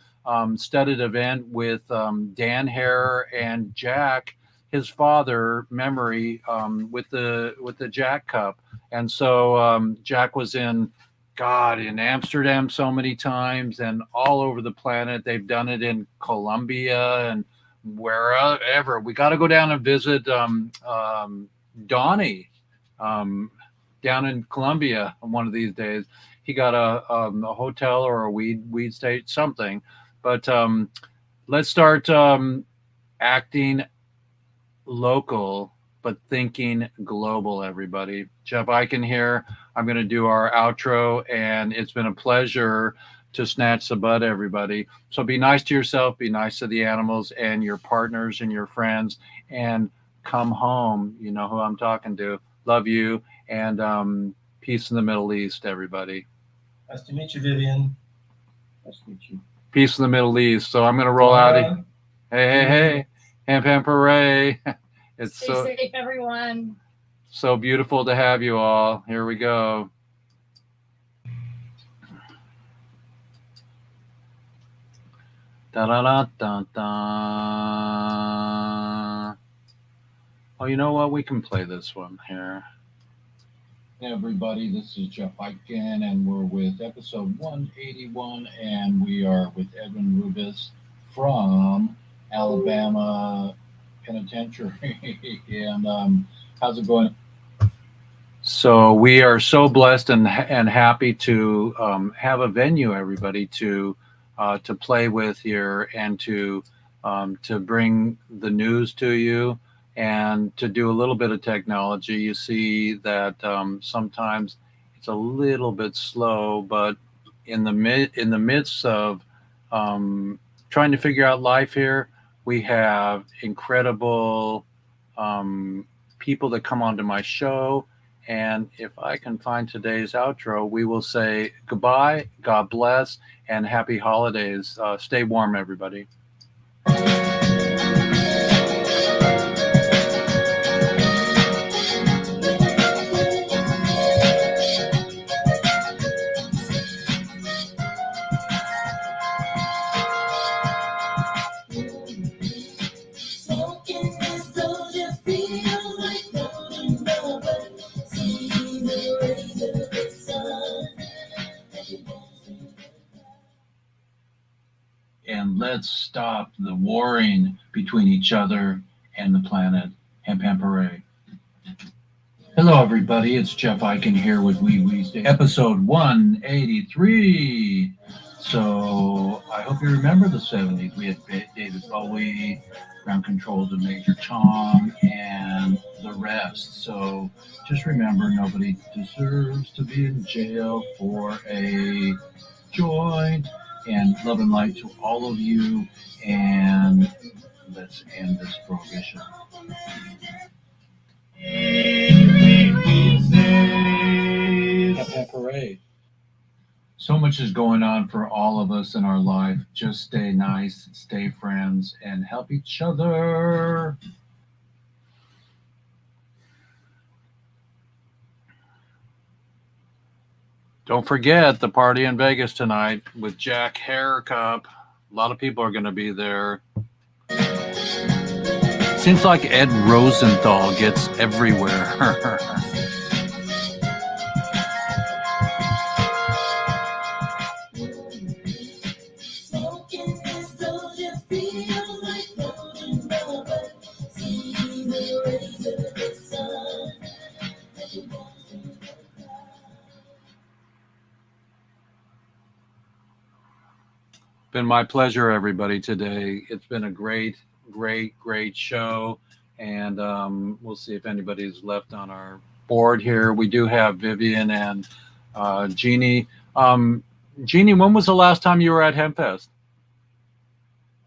studded event with Dan Hare and Jack, his father, memory, with the Jack Cup. And so Jack was in Amsterdam so many times and all over the planet. They've done it in Colombia and wherever. We got to go down and visit Donnie. down in Colombia one of these days. He got a hotel or a weed state, something. But let's start acting local, but thinking global, everybody. Jeff Eichen here. I'm going to do our outro, and it's been a pleasure to snatch the bud, everybody. So be nice to yourself, be nice to the animals and your partners and your friends, and come home. You know who I'm talking to. Love you, and peace in the Middle East, everybody. Nice to meet you, Vivian. Nice to meet you. Peace in the Middle East. So I'm going to roll out. Hey. Ham hooray. It's Stay so safe, everyone. so beautiful to have you all. Here we go. Da da da da da. Oh, you know what? We can play this one here. Hey everybody, this is Jeff Eichen, and we're with episode 181, and we are with Edwin Rubis from Alabama Penitentiary. And how's it going? So we are so blessed and happy to have a venue, everybody, to play with here, and to bring the news to you, and to do a little bit of technology. You see that sometimes it's a little bit slow, but in the midst of trying to figure out life here, we have incredible people that come onto my show. And if I can find today's outro, we will say goodbye, God bless, and happy holidays. Stay warm, everybody. And let's stop the warring between each other and the planet. Ham hooray. Hello, everybody. It's Jeff Eichen here with WEEDSDAYS, episode 183. So I hope you remember the 70s. We had David Bowie, Ground Control to Major Tom, and the rest. So just remember, nobody deserves to be in jail for a joint. And love and light to all of you, and let's end this prohibition. Happy parade. So much is going on for all of us in our life. Just stay nice, stay friends, and help each other. Don't forget the party in Vegas tonight with Jack Haircup. A lot of people are going to be there. Seems like Ed Rosenthal gets everywhere. Been my pleasure, everybody, today. It's been a great show, and we'll see if anybody's left on our board here. We do have Vivian and Jeannie. Jeannie, when was the last time you were at HempFest?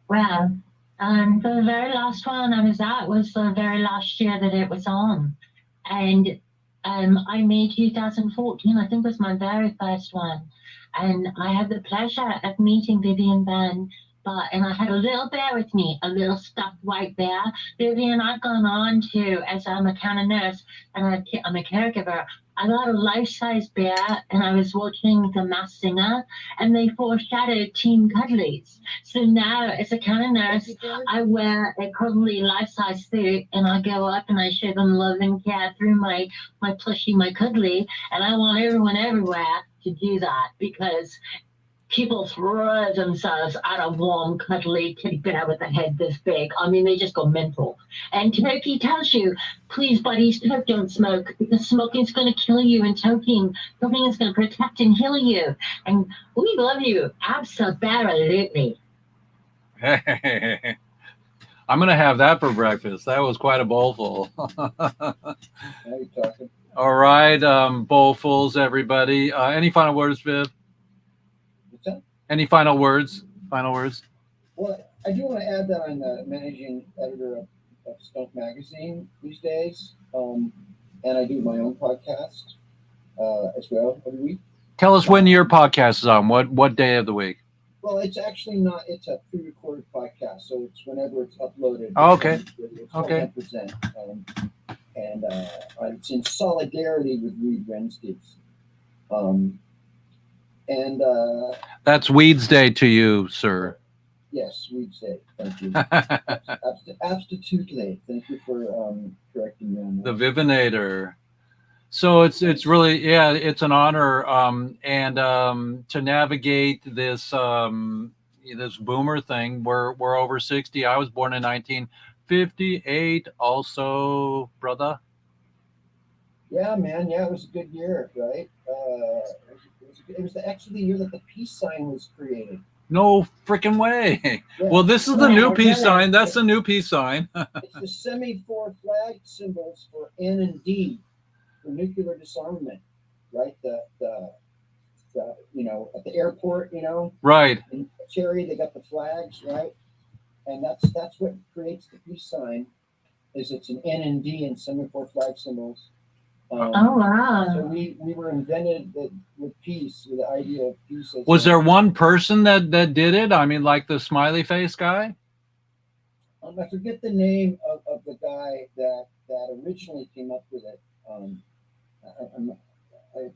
Well, the very last one I was at was the very last year that it was on. And I made 2014, I think was my very first one. And I had the pleasure of meeting Vivian Byrne, and I had a little bear with me, a little stuffed white bear. Vivian, I've gone on to, as I'm a counter nurse and I'm a caregiver, I got a life-size bear, and I was watching The Masked Singer, and they foreshadowed Team Cuddlies. So now, as a counter nurse, I wear a cuddly life-size suit, and I go up and I show them love and care through my plushie, my cuddly, and I want everyone everywhere to do that, because people throw themselves at a warm, cuddly teddy bear with a head this big. I mean, they just go mental. And Toki tells you, please, buddies, don't smoke because smoking's going to kill you, and toking is going to protect and heal you. And we love you, absolutely. Hey, I'm going to have that for breakfast. That was quite a bowlful. Now you're talking. All right, bowlfuls, everybody. Any final words, Viv? What's that? Any final words? Final words? Well, I do want to add that I'm the managing editor of Skunk Magazine these days, and I do my own podcast as well every week. Tell us when your podcast is on. What day of the week? Well, it's actually not. It's a pre-recorded podcast, so it's whenever it's uploaded. Oh, okay. It's called Okay. Represent, and it's in solidarity with WEEDSDAYS. That's Weeds Day to you, sir. Yes, WEEDSDAY. Thank you. Absolutely. Thank you for correcting me on The that. Vivinator. So it's really, yeah, it's an honor, and to navigate this this boomer thing. We're over 60. I was born in 1958. Also, brother. Yeah, man. Yeah, it was a good year, right? It was actually the year that the peace sign was created. No freaking way. Yeah. Well, this is the new Yeah, peace really. sign. That's the new peace sign. It's the semaphore flag symbols for N and D for nuclear disarmament, right? The at the airport, Right. in Cherry, they got the flags, right? And that's what creates the peace sign. Is it's an N and D and semaphore flag symbols. Oh, So wow. we were invented with peace, with the idea of peace. Was there one person that did it? I mean, like the smiley face guy? I forget the name of the guy that originally came up with it. I'm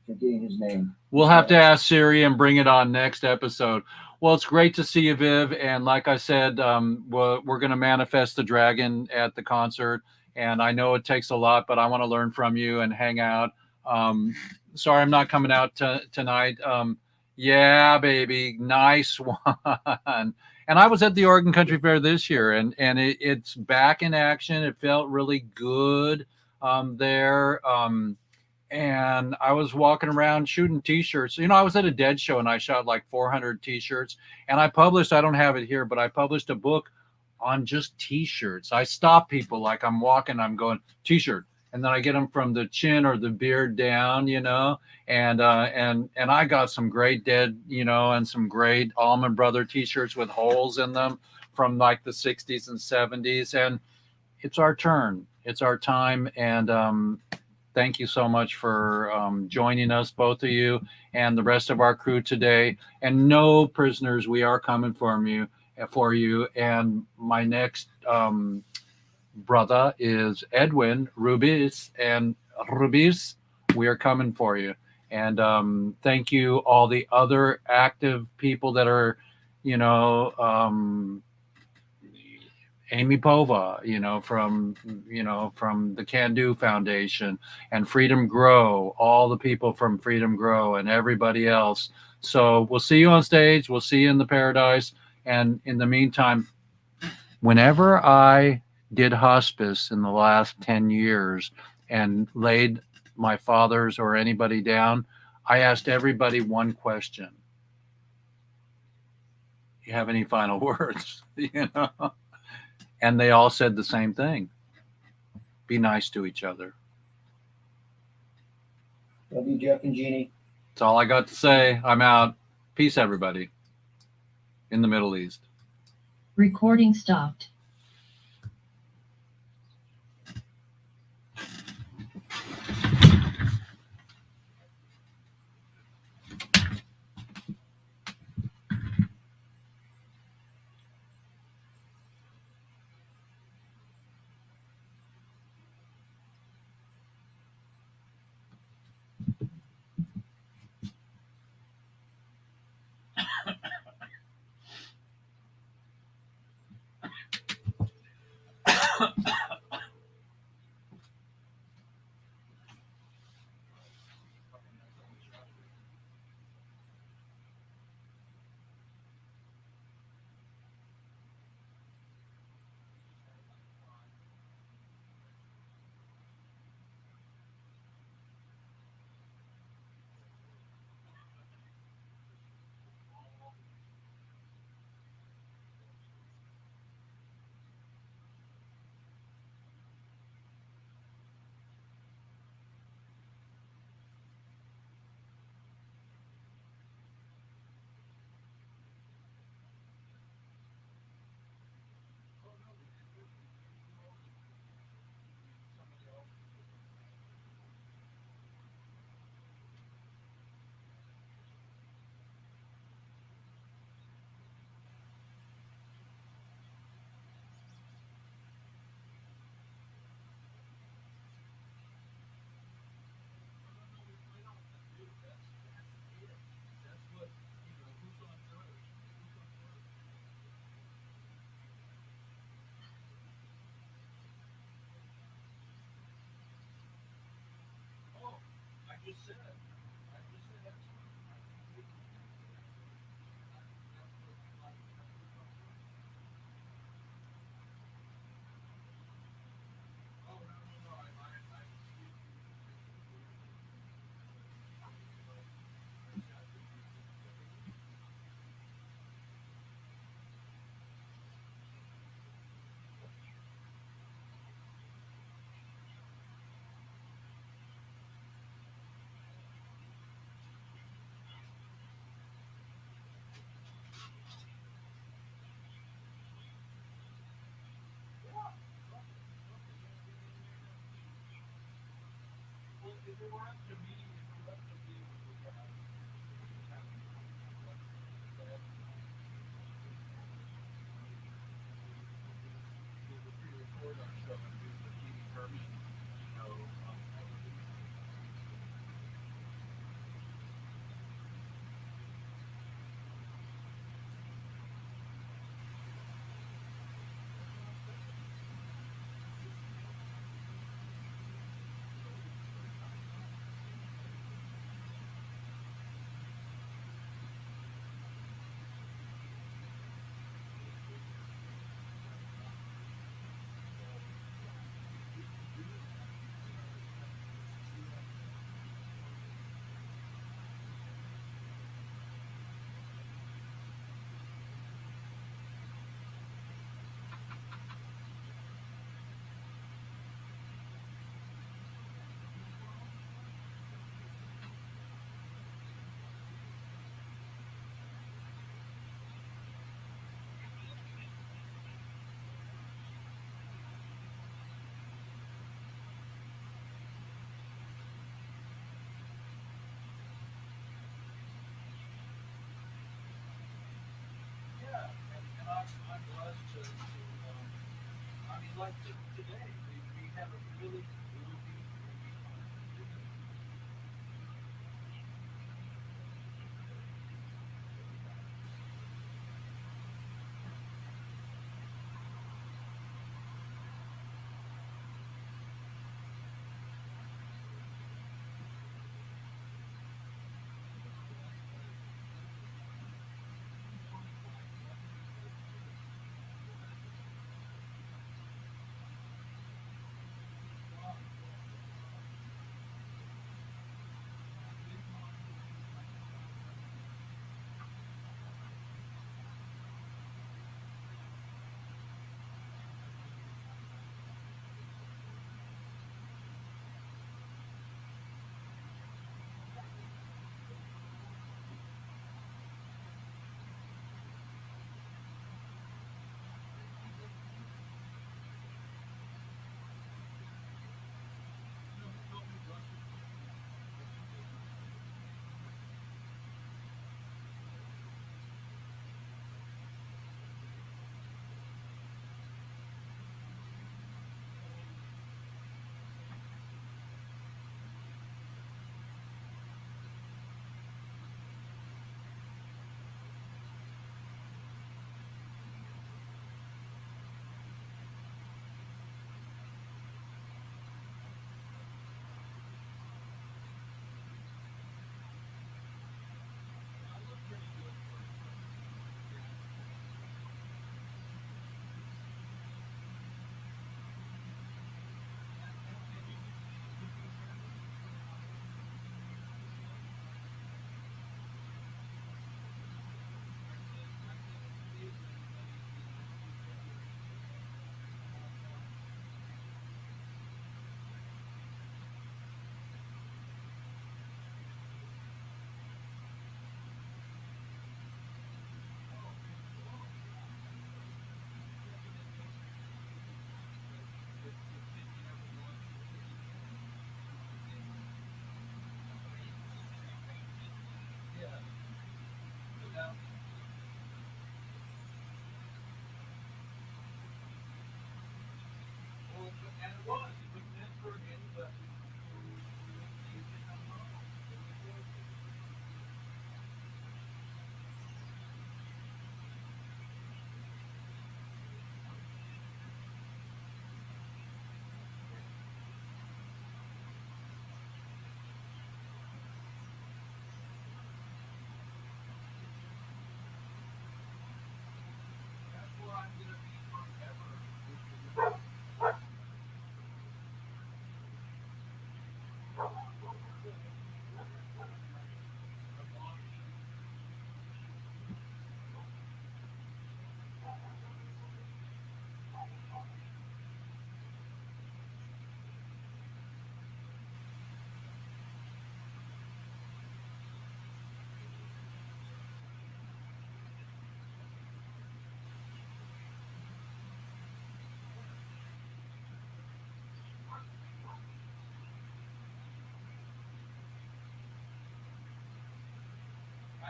forgetting his name. We'll have to ask Siri and bring it on next episode. Well, it's great to see you, Viv. And like I said, we're going to manifest the dragon at the concert. And I know it takes a lot, but I want to learn from you and hang out. Sorry, I'm not coming out tonight. Yeah, baby. Nice one. And I was at the Oregon Country Fair this year, and it's back in action. It felt really good there. And I was walking around shooting T-shirts. I was at a Dead show and I shot like 400 T-shirts. And I don't have it here, but I published a book on just T-shirts. I stop people like I'm walking, I'm going T-shirt, and then I get them from the chin or the beard down, and I got some great Dead, and some great Allman Brother T-shirts with holes in them from like the 60s and 70s. And it's our turn. It's our time. And thank you so much for joining us, both of you and the rest of our crew today. And no, prisoners, we are coming for you. And my next brother is Edwin Rubis, and Rubis, we are coming for you. And thank you, all the other active people that are, Amy Pova, from the Can Do Foundation, and Freedom Grow, all the people from Freedom Grow and everybody else. So we'll see you on stage. We'll see you in the paradise. And in the meantime, whenever I did hospice in the last 10 years and laid my father's or anybody down, I asked everybody one question. You have any final words? And they all said the same thing. Be nice to each other. Love you, Jeff and Jeannie. That's all I got to say. I'm out. Peace, everybody in the Middle East. Recording stopped.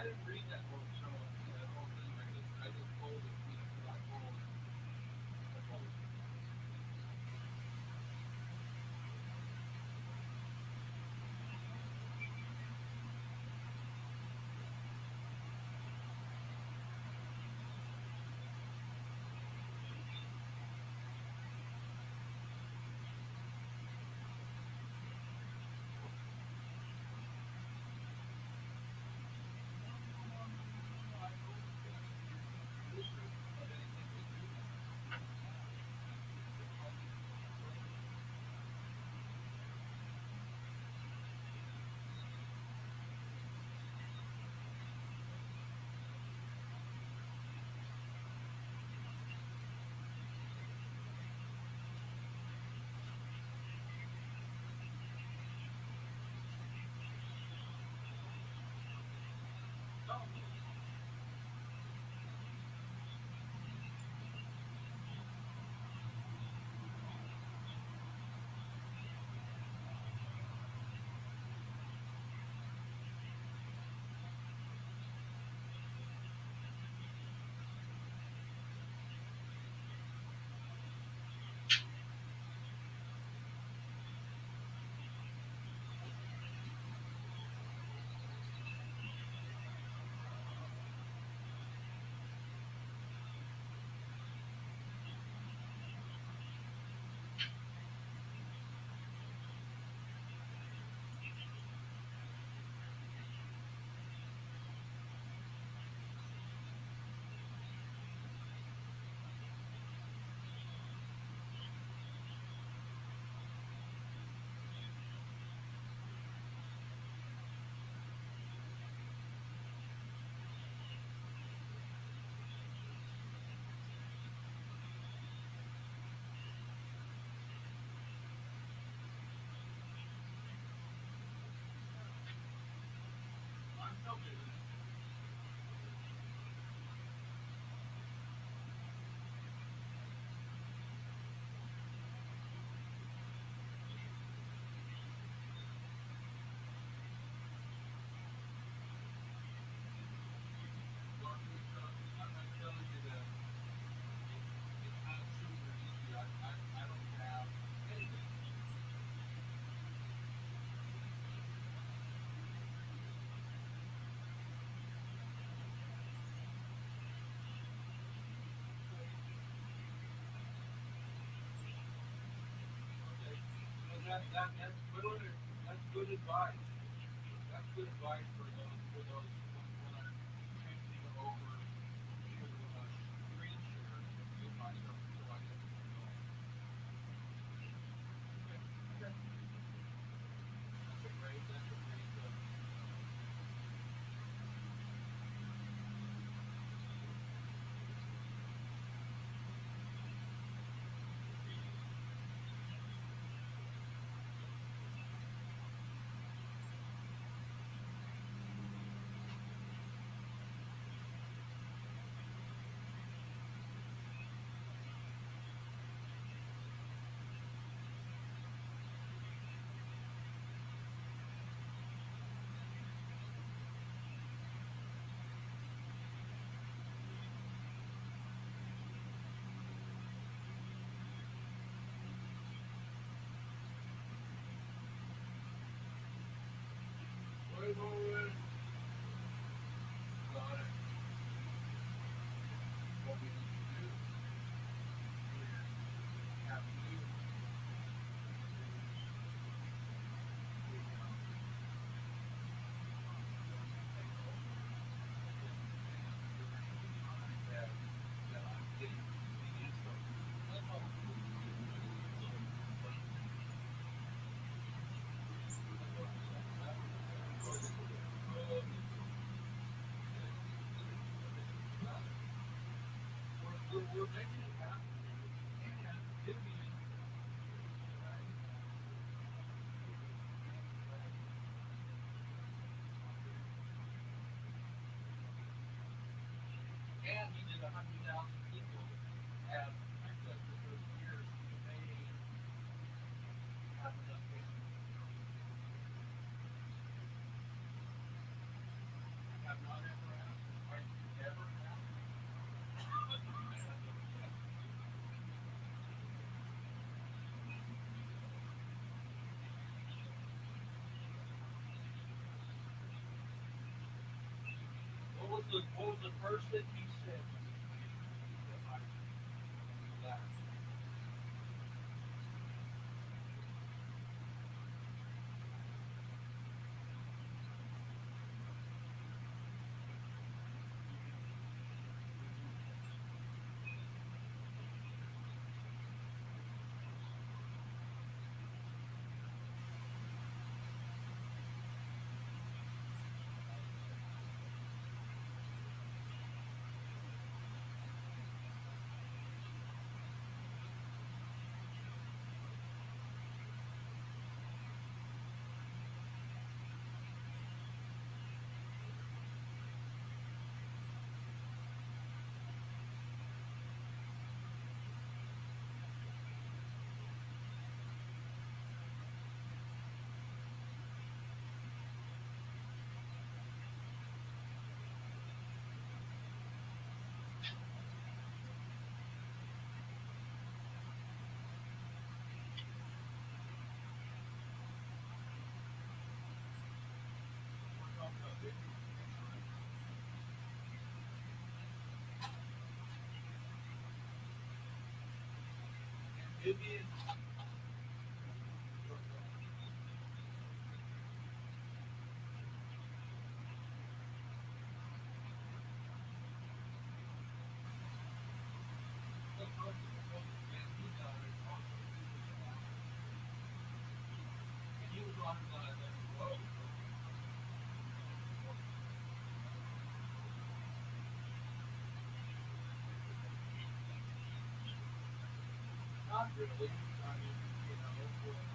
I didn't read that whole show, that whole thing. I just told it, I told it. That's good advice. That's good advice for those when I'm changing over to screen share with myself so I can know. Okay. That's a great And he did 100,000 people have access to those years. They have enough have not was the first thing he said? Not really. I mean, you know,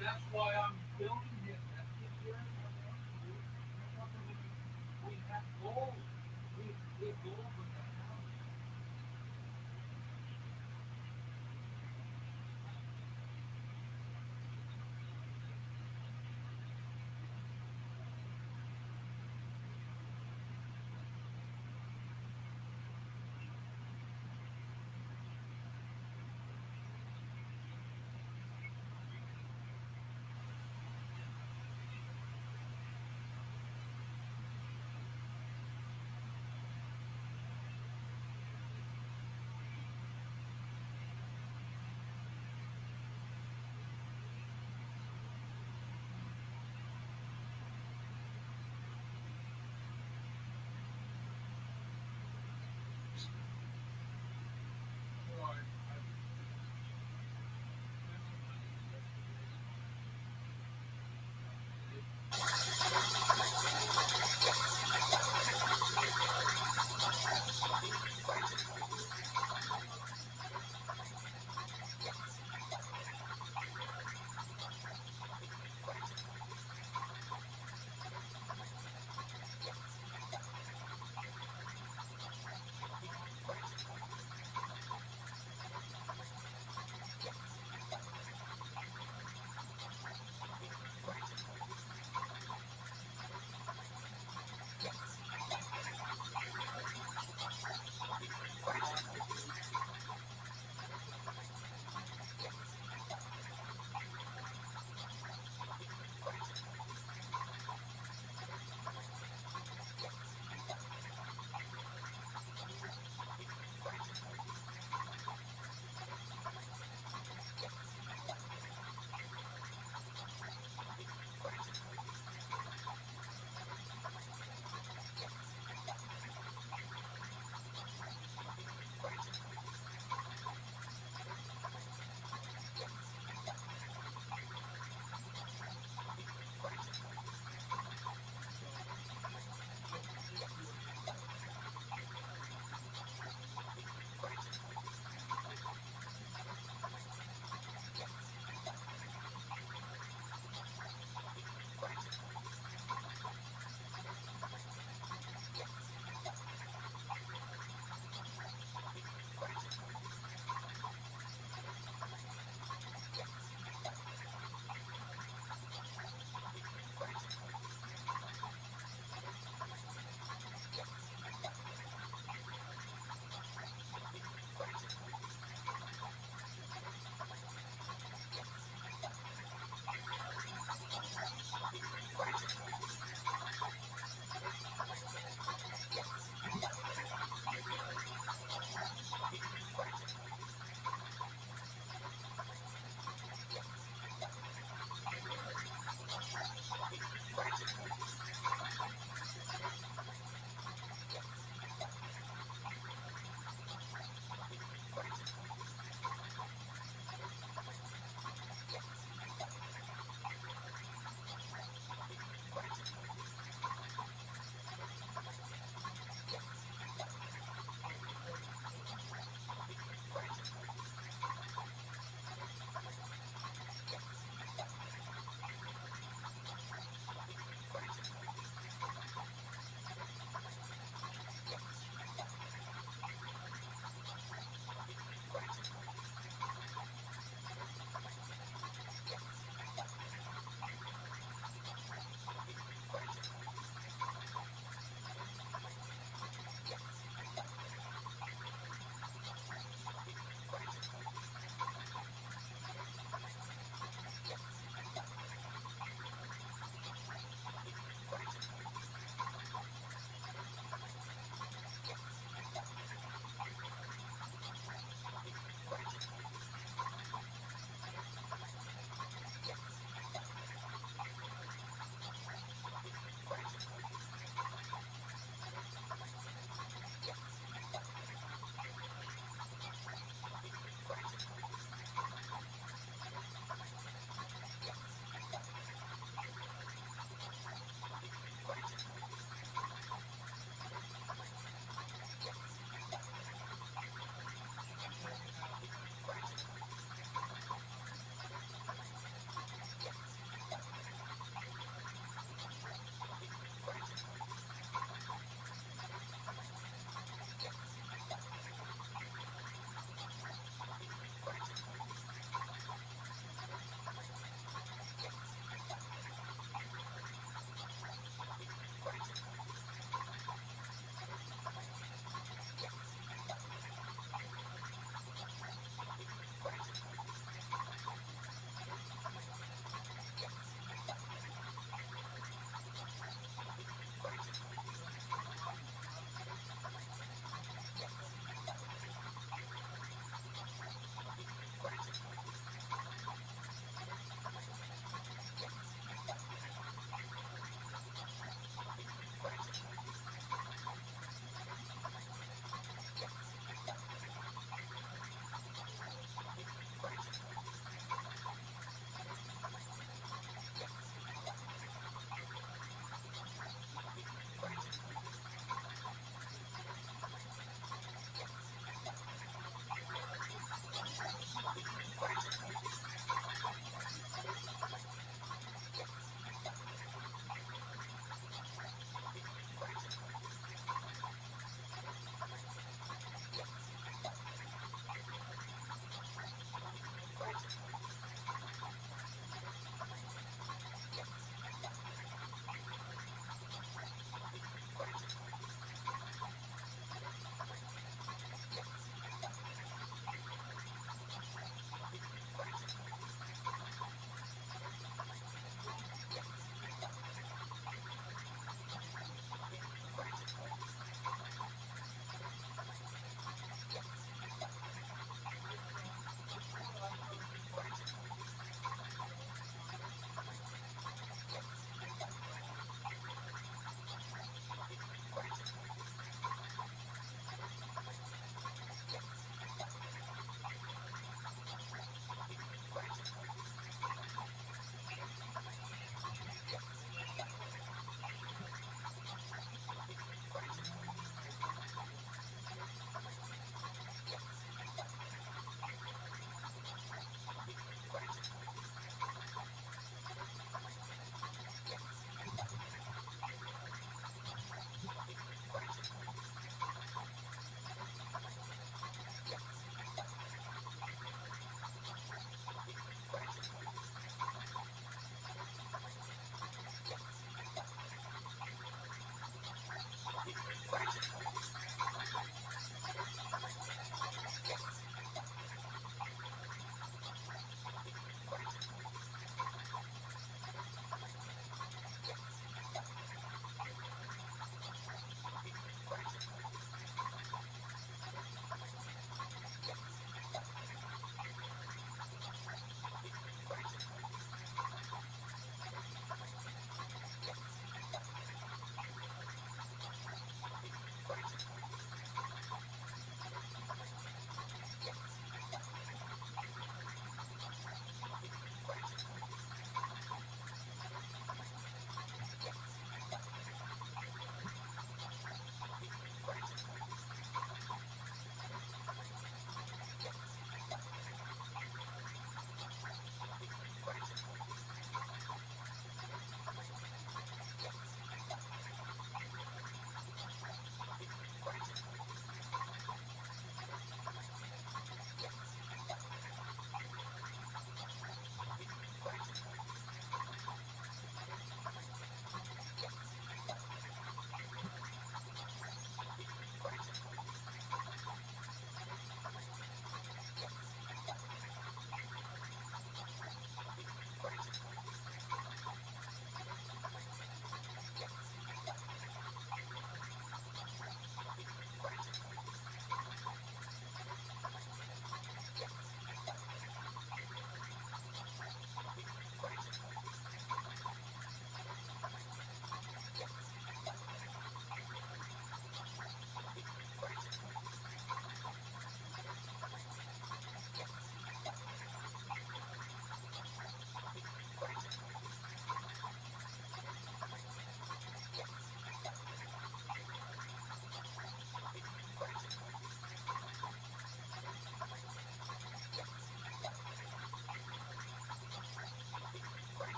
That's why I'm building it. We have goals. We have goals with that house.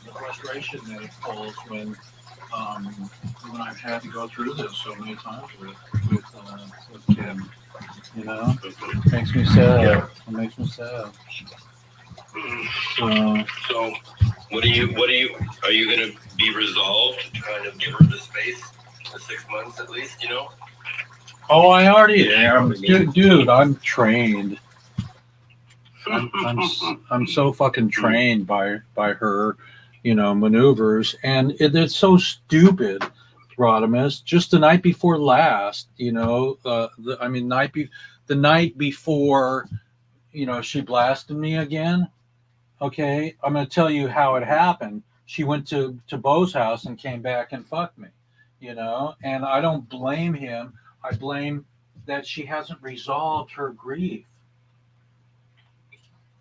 The frustration that it pulls when I've had to go through this so many times with Kim, you know, makes me sad. Yeah. It makes me sad. So, what are you, are you gonna be resolved to kind of give her the space for 6 months at least, you know? Oh, I already am, dude. I'm trained. I'm so fucking trained by her, you know, maneuvers, and it's so stupid. Rodimus, just the night before last, you know, the night before, you know, she blasted me again. Okay, I'm gonna tell you how it happened. She went to Bo's house and came back and fucked me, you know, and I don't blame him. I blame that she hasn't resolved her grief.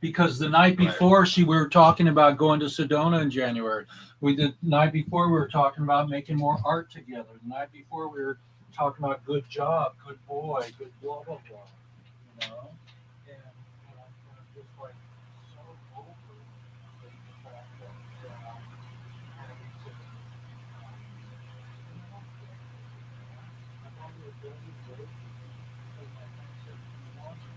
Because the night before we were talking about going to Sedona in January. The night before we were talking about making more art together. The night before we were talking about good job, good boy, good blah blah blah. You know? And I'm just like so over the fact that having to I've already done it because my friend said he wants it.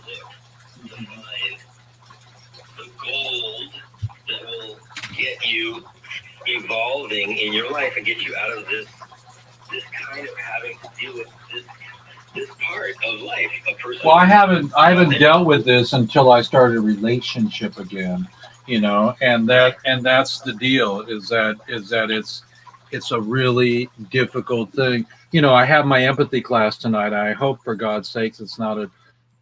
look to find the gold that will get you evolving in your life and get you out of this kind of having to deal with this part of life. A person. Well, I haven't dealt with this until I started a relationship again, you know, and that's the deal is that it's a really difficult thing. You know, I have my empathy class tonight. I hope for God's sakes it's not a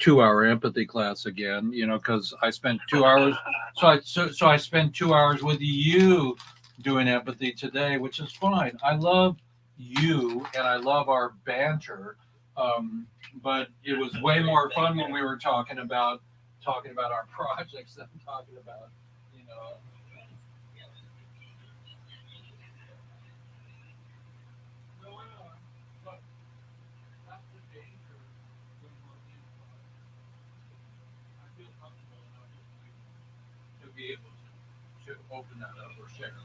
2-hour empathy class again, you know, because I spent 2 hours. So I spent 2 hours with you doing empathy today, which is fine. I love you and I love our banter. But it was way more fun when we were talking about our projects than talking about, you know. No, I know, but that's the danger when we're in projects. I feel comfortable enough to be able to open that up or share.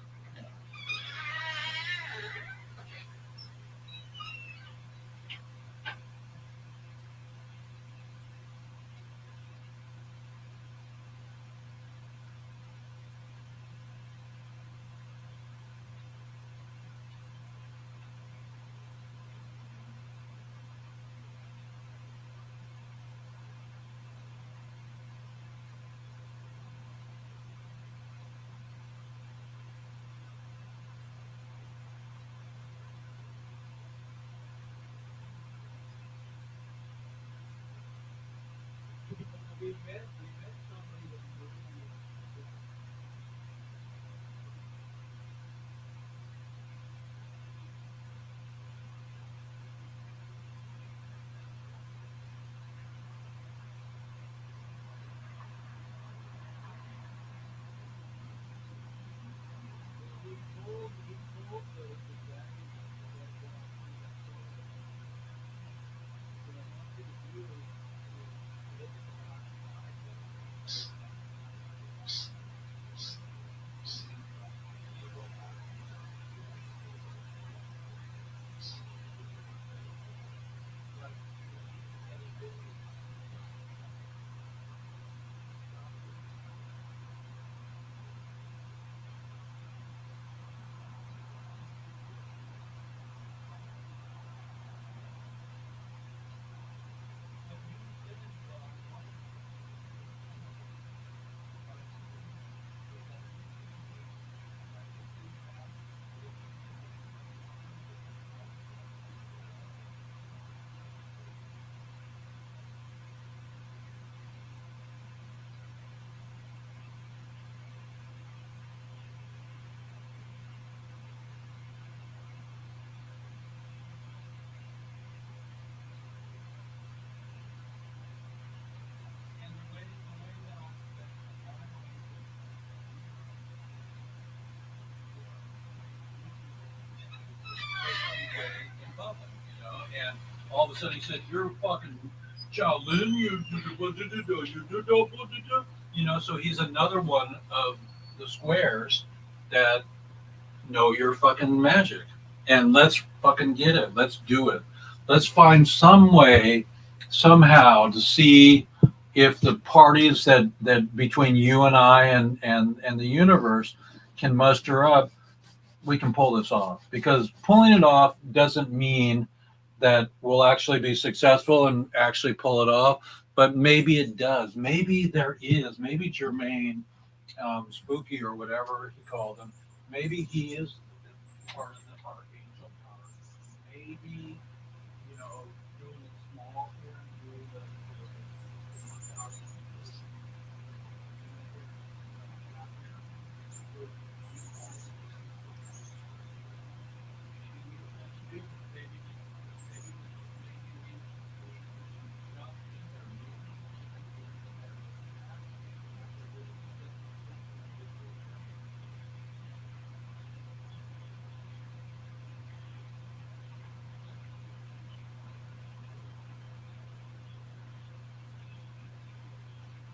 We met somebody that was you know, and all of a sudden he said, "You're fucking Shaolin, you know." So he's another one of the squares that know your fucking magic, and let's fucking get it. Let's do it. Let's find some way, somehow, to see if the parties that between you and I and the universe can muster up, we can pull this off. Because pulling it off doesn't mean that we'll actually be successful and actually pull it off, but maybe it does. Maybe there is. Maybe Jermaine, Spooky or whatever he called him, maybe he is part of the archangel power. Maybe, you know, doing it small here and doing the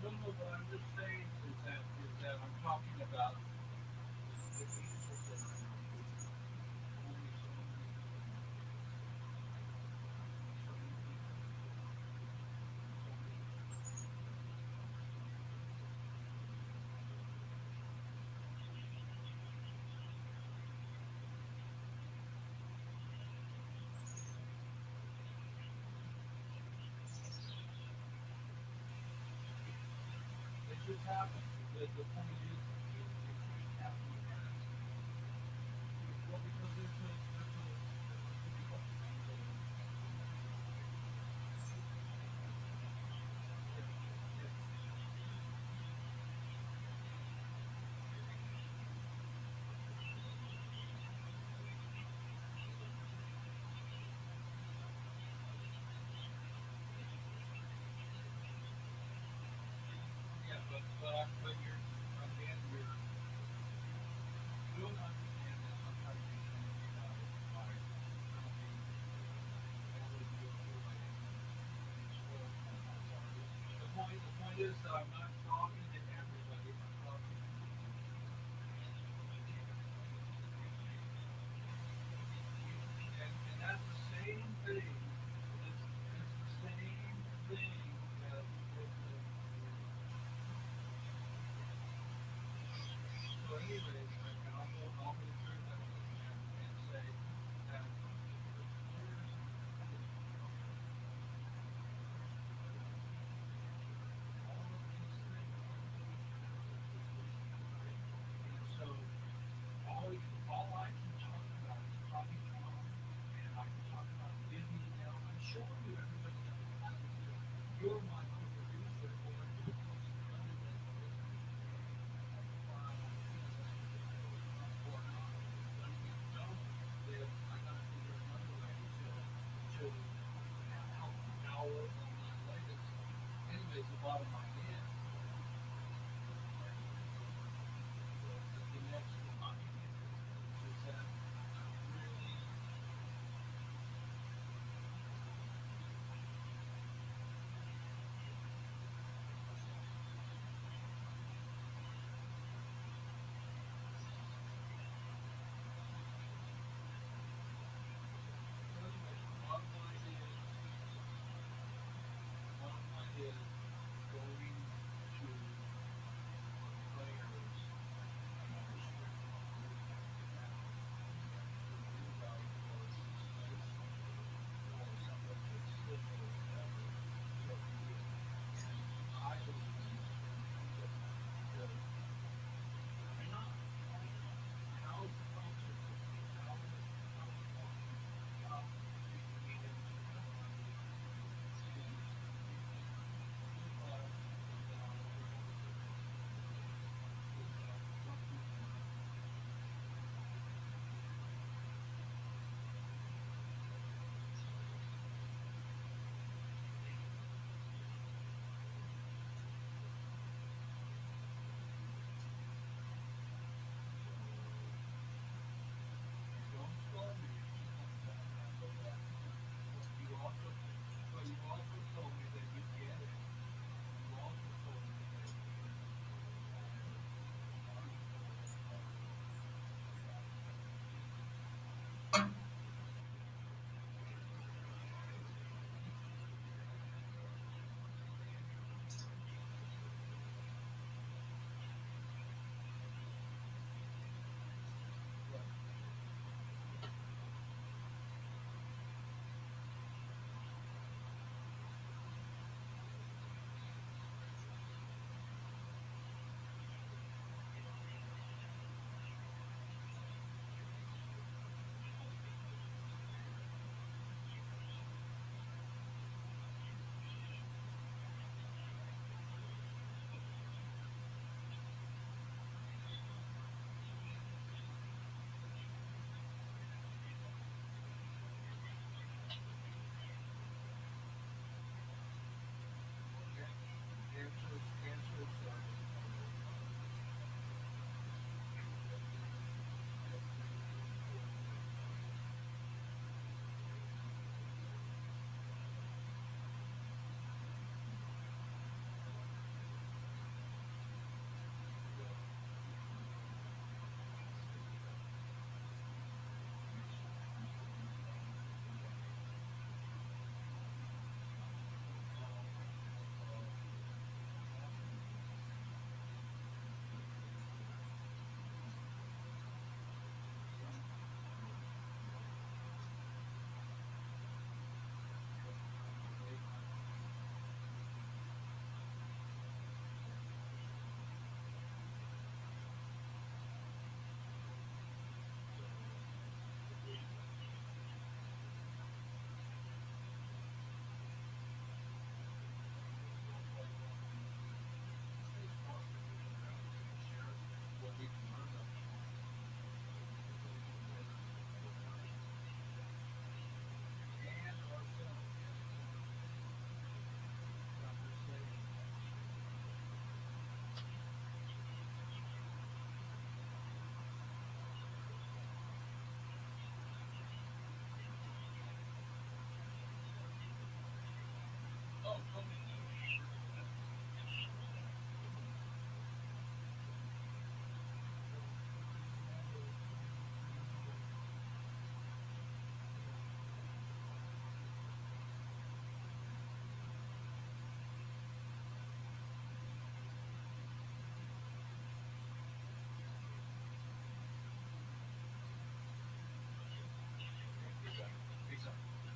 no, what I'm just saying is that I'm talking about the angels that are only so many this happen. The point is, it shouldn't happen with parents. Well, because there's a yeah, but you're again, you're you don't understand that sometimes you can be about it by being overly spoiled on that part. The point is that I'm not talking to everybody. I'm talking to and that's the same thing. It's the same thing that with the so anyways, and I'll go through that and say that here's all of these things. And so all I can talk about is probably trauma, and I can talk about living now. I'm showing you everybody that you're my co-producer or you're close to other than or not. But if you don't, then I gotta figure another way to help power on that legacy. Anyways, the bottom line is the next one is that really bottom line is going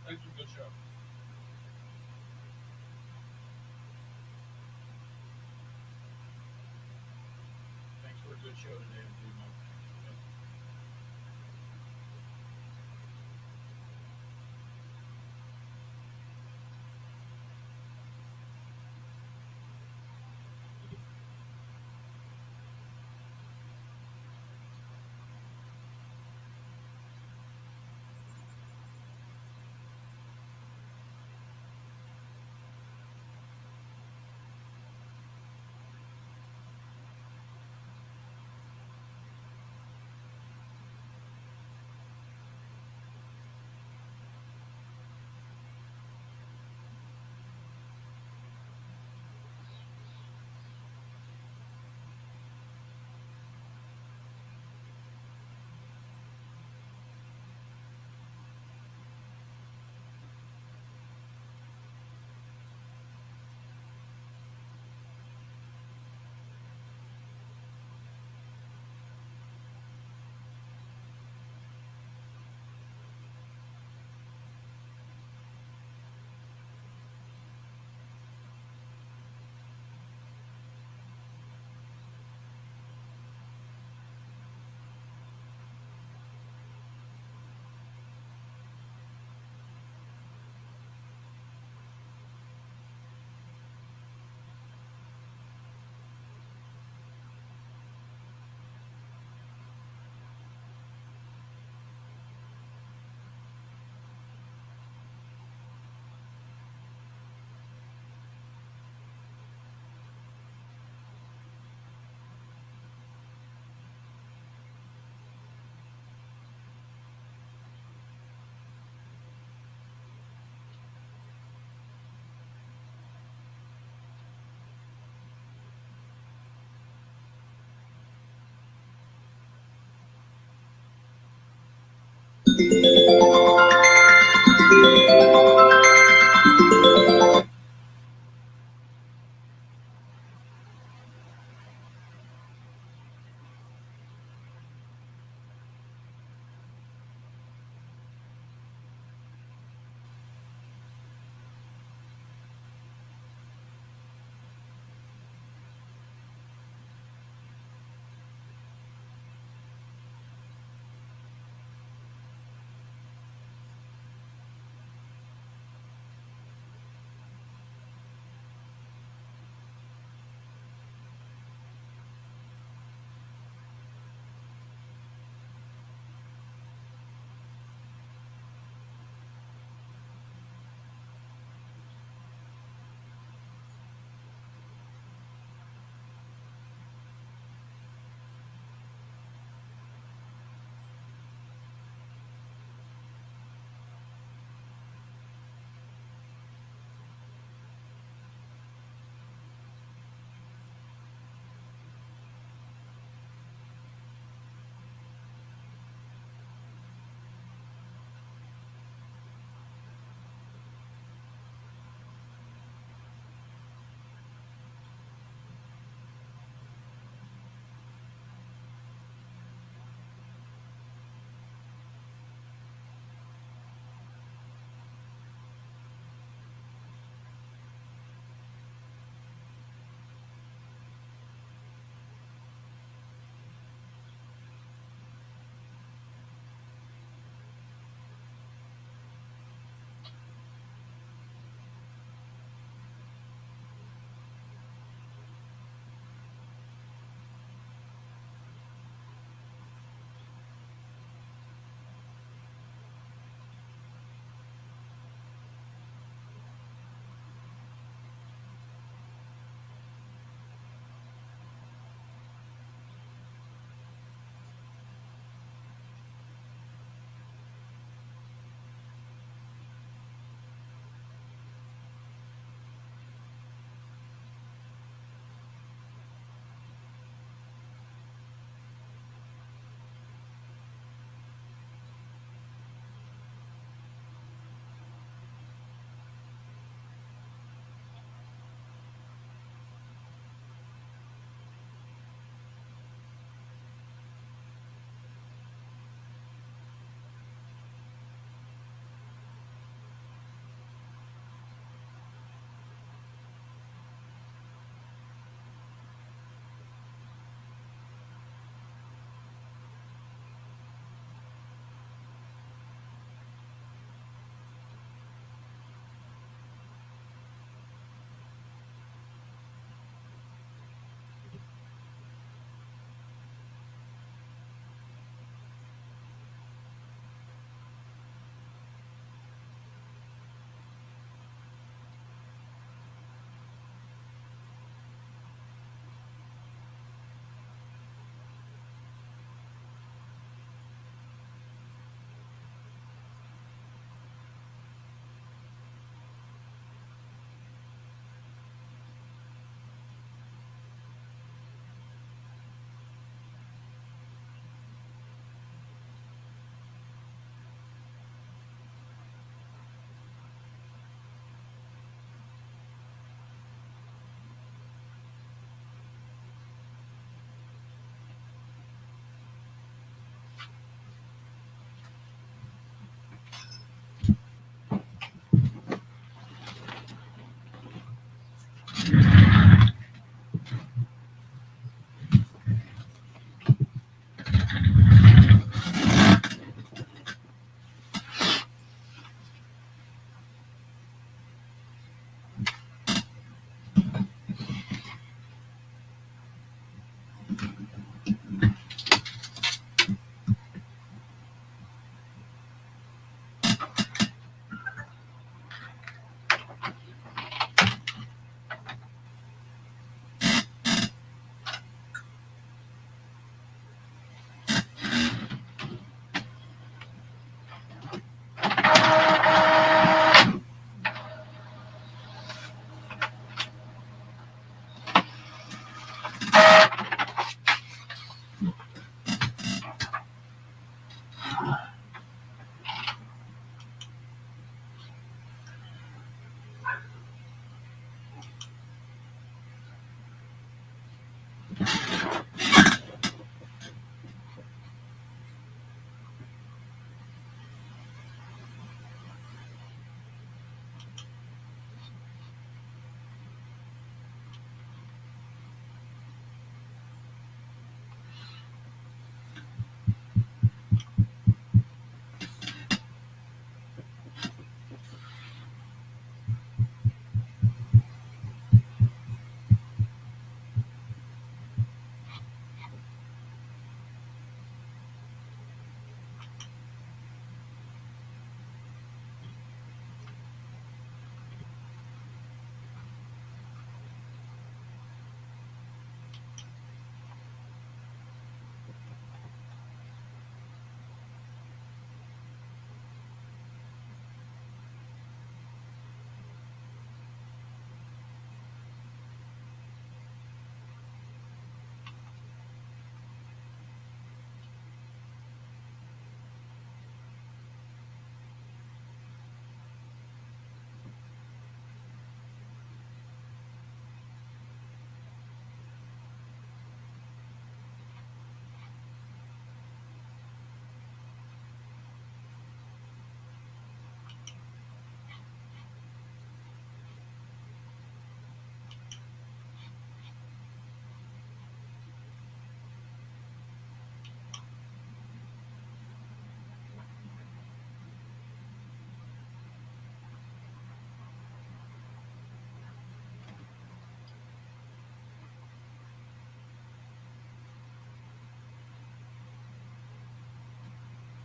Thanks for a good show. Thanks for a good show today, everyone.